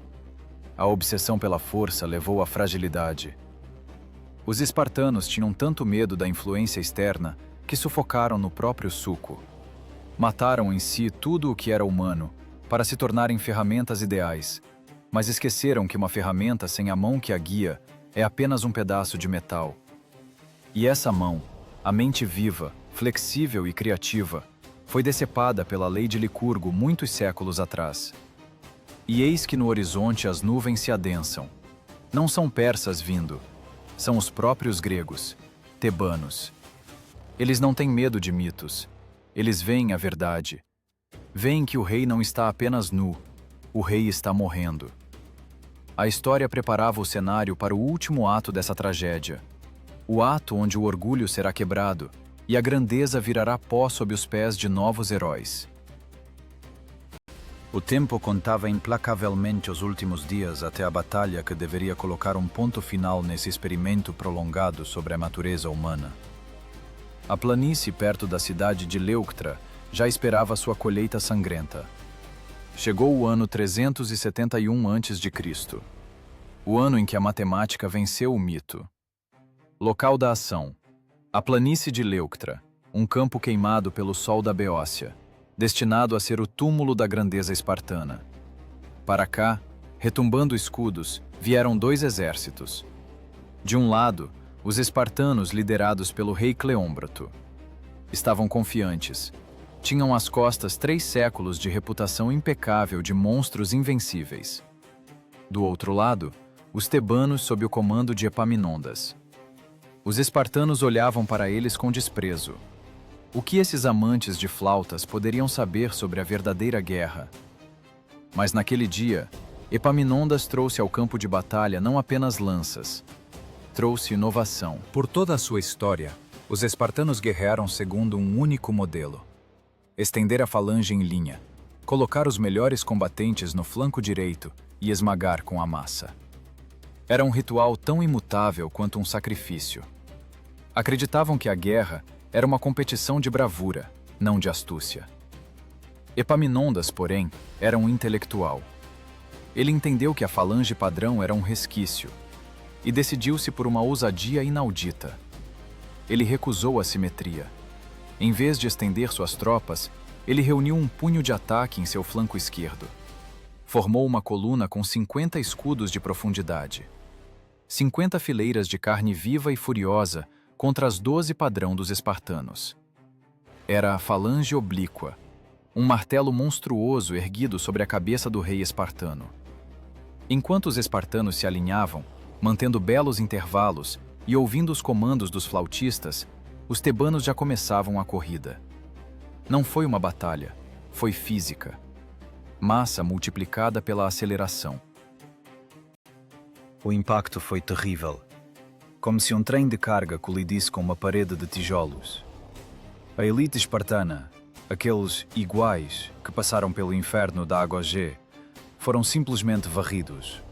A obsessão pela força levou à fragilidade. Os espartanos tinham tanto medo da influência externa que sufocaram no próprio suco. Mataram em si tudo o que era humano, para se tornarem ferramentas ideais, mas esqueceram que uma ferramenta sem a mão que a guia é apenas um pedaço de metal. E essa mão, a mente viva, flexível e criativa, foi decepada pela lei de Licurgo muitos séculos atrás. E eis que no horizonte as nuvens se adensam. Não são persas vindo, são os próprios gregos, tebanos. Eles não têm medo de mitos, eles veem a verdade. Veem que o rei não está apenas nu, o rei está morrendo. A história preparava o cenário para o último ato dessa tragédia. O ato onde o orgulho será quebrado e a grandeza virará pó sob os pés de novos heróis. O tempo contava implacavelmente os últimos dias até a batalha que deveria colocar um ponto final nesse experimento prolongado sobre a natureza humana. A planície perto da cidade de Leuctra já esperava sua colheita sangrenta. Chegou o ano 371 a.C., o ano em que a matemática venceu o mito. Local da ação: a planície de Leuctra, um campo queimado pelo sol da Beócia, destinado a ser o túmulo da grandeza espartana. Para cá, retumbando escudos, vieram 2 exércitos. De um lado, os espartanos liderados pelo rei Cleômbrato. Estavam confiantes. Tinham às costas 3 séculos de reputação impecável de monstros invencíveis. Do outro lado, os tebanos sob o comando de Epaminondas. Os espartanos olhavam para eles com desprezo. O que esses amantes de flautas poderiam saber sobre a verdadeira guerra? Mas naquele dia, Epaminondas trouxe ao campo de batalha não apenas lanças, trouxe inovação. Por toda a sua história, os espartanos guerrearam segundo um único modelo: estender a falange em linha, colocar os melhores combatentes no flanco direito e esmagar com a massa. Era um ritual tão imutável quanto um sacrifício. Acreditavam que a guerra era uma competição de bravura, não de astúcia. Epaminondas, porém, era um intelectual. Ele entendeu que a falange padrão era um resquício e decidiu-se por uma ousadia inaudita. Ele recusou a simetria. Em vez de estender suas tropas, ele reuniu um punho de ataque em seu flanco esquerdo. Formou uma coluna com 50 escudos de profundidade. 50 fileiras de carne viva e furiosa contra as 12 padrão dos espartanos. Era a falange oblíqua, um martelo monstruoso erguido sobre a cabeça do rei espartano. Enquanto os espartanos se alinhavam, mantendo belos intervalos e ouvindo os comandos dos flautistas, os tebanos já começavam a corrida. Não foi uma batalha, foi física. Massa multiplicada pela aceleração. O impacto foi terrível, como se um trem de carga colidisse com uma parede de tijolos. A elite espartana, aqueles iguais que passaram pelo inferno da água G, foram simplesmente varridos.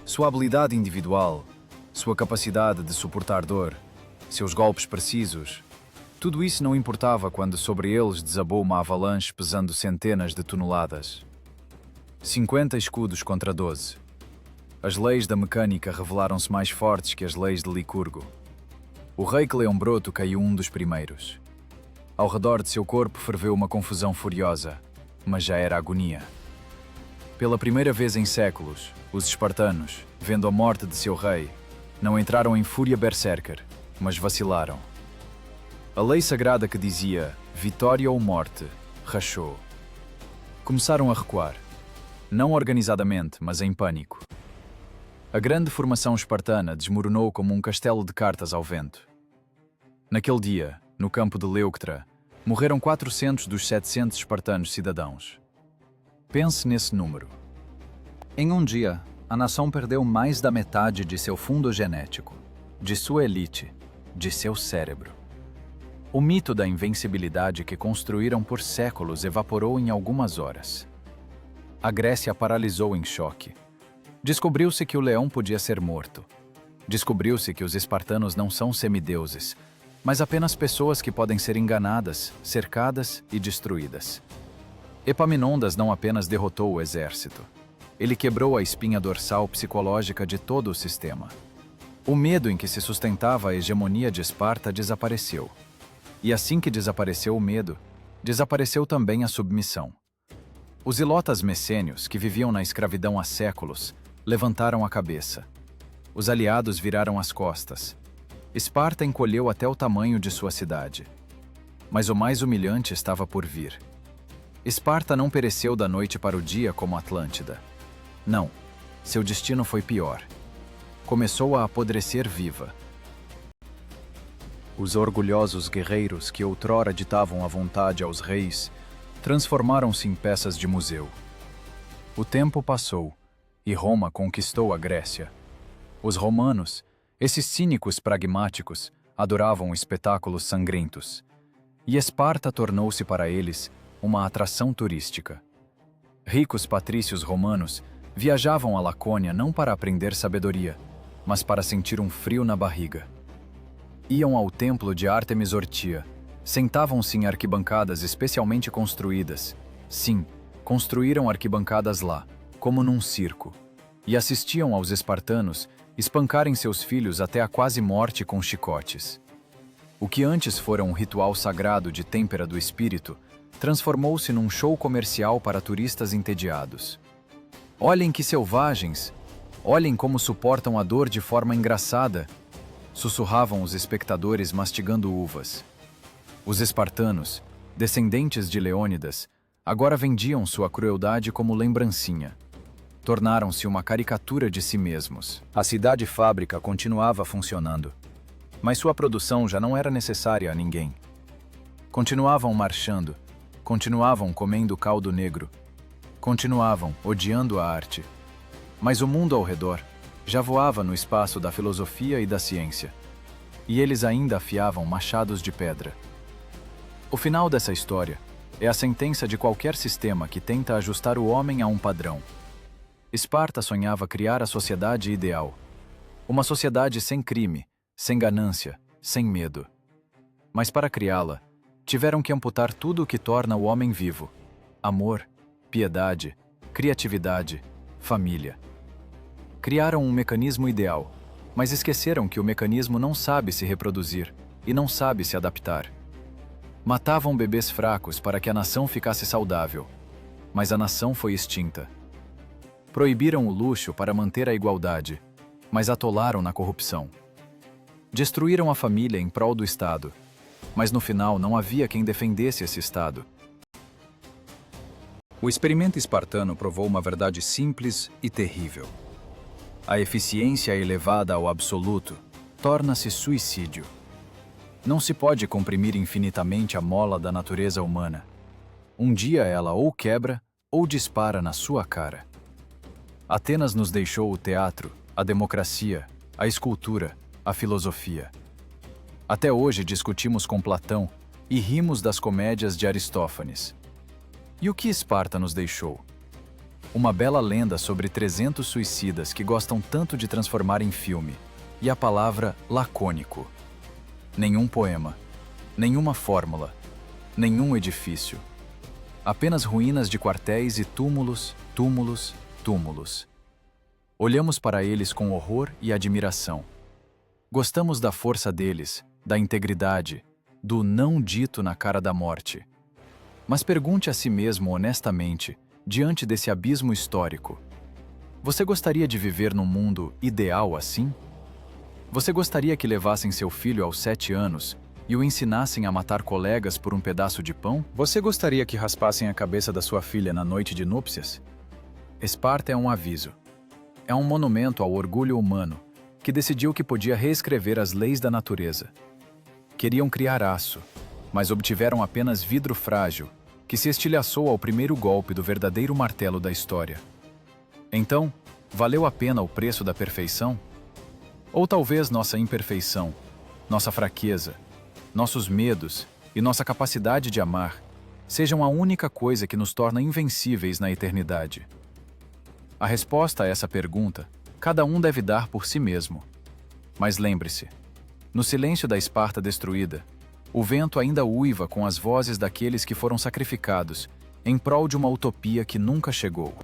Sua habilidade individual, sua capacidade de suportar dor, seus golpes precisos, tudo isso não importava quando sobre eles desabou uma avalanche pesando centenas de toneladas. 50 escudos contra 12. As leis da mecânica revelaram-se mais fortes que as leis de Licurgo. O rei Cleombroto caiu um dos primeiros. Ao redor de seu corpo ferveu uma confusão furiosa, mas já era agonia. Pela primeira vez em séculos, os espartanos, vendo a morte de seu rei, não entraram em fúria berserker, mas vacilaram. A lei sagrada que dizia vitória ou morte rachou. Começaram a recuar, não organizadamente, mas em pânico. A grande formação espartana desmoronou como um castelo de cartas ao vento. Naquele dia, no campo de Leuctra, morreram 400 dos 700 espartanos cidadãos. Pense nesse número. Em um dia, a nação perdeu mais da metade de seu fundo genético, de sua elite, de seu cérebro. O mito da invencibilidade que construíram por séculos evaporou em algumas horas. A Grécia paralisou em choque. Descobriu-se que o leão podia ser morto. Descobriu-se que os espartanos não são semideuses, mas apenas pessoas que podem ser enganadas, cercadas e destruídas. Epaminondas não apenas derrotou o exército. Ele quebrou a espinha dorsal psicológica de todo o sistema. O medo em que se sustentava a hegemonia de Esparta desapareceu. E assim que desapareceu o medo, desapareceu também a submissão. Os ilotas messênios, que viviam na escravidão há séculos, levantaram a cabeça. Os aliados viraram as costas. Esparta encolheu até o tamanho de sua cidade. Mas o mais humilhante estava por vir. Esparta não pereceu da noite para o dia como Atlântida. Não, seu destino foi pior. Começou a apodrecer viva. Os orgulhosos guerreiros que outrora ditavam a vontade aos reis transformaram-se em peças de museu. O tempo passou e Roma conquistou a Grécia. Os romanos, esses cínicos pragmáticos, adoravam espetáculos sangrentos. E Esparta tornou-se para eles uma atração turística. Ricos patrícios romanos viajavam à Lacônia não para aprender sabedoria, mas para sentir um frio na barriga. Iam ao templo de Ártemis Ortia, sentavam-se em arquibancadas especialmente construídas. Sim, construíram arquibancadas lá, como num circo, e assistiam aos espartanos espancarem seus filhos até a quase morte com chicotes. O que antes fora um ritual sagrado de têmpera do espírito, transformou-se num show comercial para turistas entediados. Olhem que selvagens! Olhem como suportam a dor de forma engraçada! Sussurravam os espectadores mastigando uvas. Os espartanos, descendentes de Leônidas, agora vendiam sua crueldade como lembrancinha. Tornaram-se uma caricatura de si mesmos. A cidade-fábrica continuava funcionando, mas sua produção já não era necessária a ninguém. Continuavam marchando, continuavam comendo caldo negro, continuavam odiando a arte. Mas o mundo ao redor já voava no espaço da filosofia e da ciência, e eles ainda afiavam machados de pedra. O final dessa história é a sentença de qualquer sistema que tenta ajustar o homem a um padrão. Esparta sonhava criar a sociedade ideal. Uma sociedade sem crime, sem ganância, sem medo. Mas para criá-la, tiveram que amputar tudo o que torna o homem vivo: amor, piedade, criatividade, família. Criaram um mecanismo ideal, mas esqueceram que o mecanismo não sabe se reproduzir e não sabe se adaptar. Matavam bebês fracos para que a nação ficasse saudável, mas a nação foi extinta. Proibiram o luxo para manter a igualdade, mas atolaram na corrupção. Destruíram a família em prol do Estado, mas no final não havia quem defendesse esse Estado. O experimento espartano provou uma verdade simples e terrível. A eficiência elevada ao absoluto torna-se suicídio. Não se pode comprimir infinitamente a mola da natureza humana. Um dia ela ou quebra ou dispara na sua cara. Atenas nos deixou o teatro, a democracia, a escultura, a filosofia. Até hoje discutimos com Platão e rimos das comédias de Aristófanes. E o que Esparta nos deixou? Uma bela lenda sobre 300 suicidas que gostam tanto de transformar em filme, e a palavra lacônico. Nenhum poema, nenhuma fórmula, nenhum edifício. Apenas ruínas de quartéis e túmulos, túmulos, túmulos. Olhamos para eles com horror e admiração. Gostamos da força deles, da integridade, do não dito na cara da morte. Mas pergunte a si mesmo honestamente, diante desse abismo histórico: você gostaria de viver num mundo ideal assim? Você gostaria que levassem seu filho aos 7 anos e o ensinassem a matar colegas por um pedaço de pão? Você gostaria que raspassem a cabeça da sua filha na noite de núpcias? Esparta é um aviso. É um monumento ao orgulho humano, que decidiu que podia reescrever as leis da natureza. Queriam criar aço, mas obtiveram apenas vidro frágil, que se estilhaçou ao primeiro golpe do verdadeiro martelo da história. Então, valeu a pena o preço da perfeição? Ou talvez nossa imperfeição, nossa fraqueza, nossos medos e nossa capacidade de amar sejam a única coisa que nos torna invencíveis na eternidade? A resposta a essa pergunta, cada um deve dar por si mesmo. Mas lembre-se, no silêncio da Esparta destruída, o vento ainda uiva com as vozes daqueles que foram sacrificados em prol de uma utopia que nunca chegou.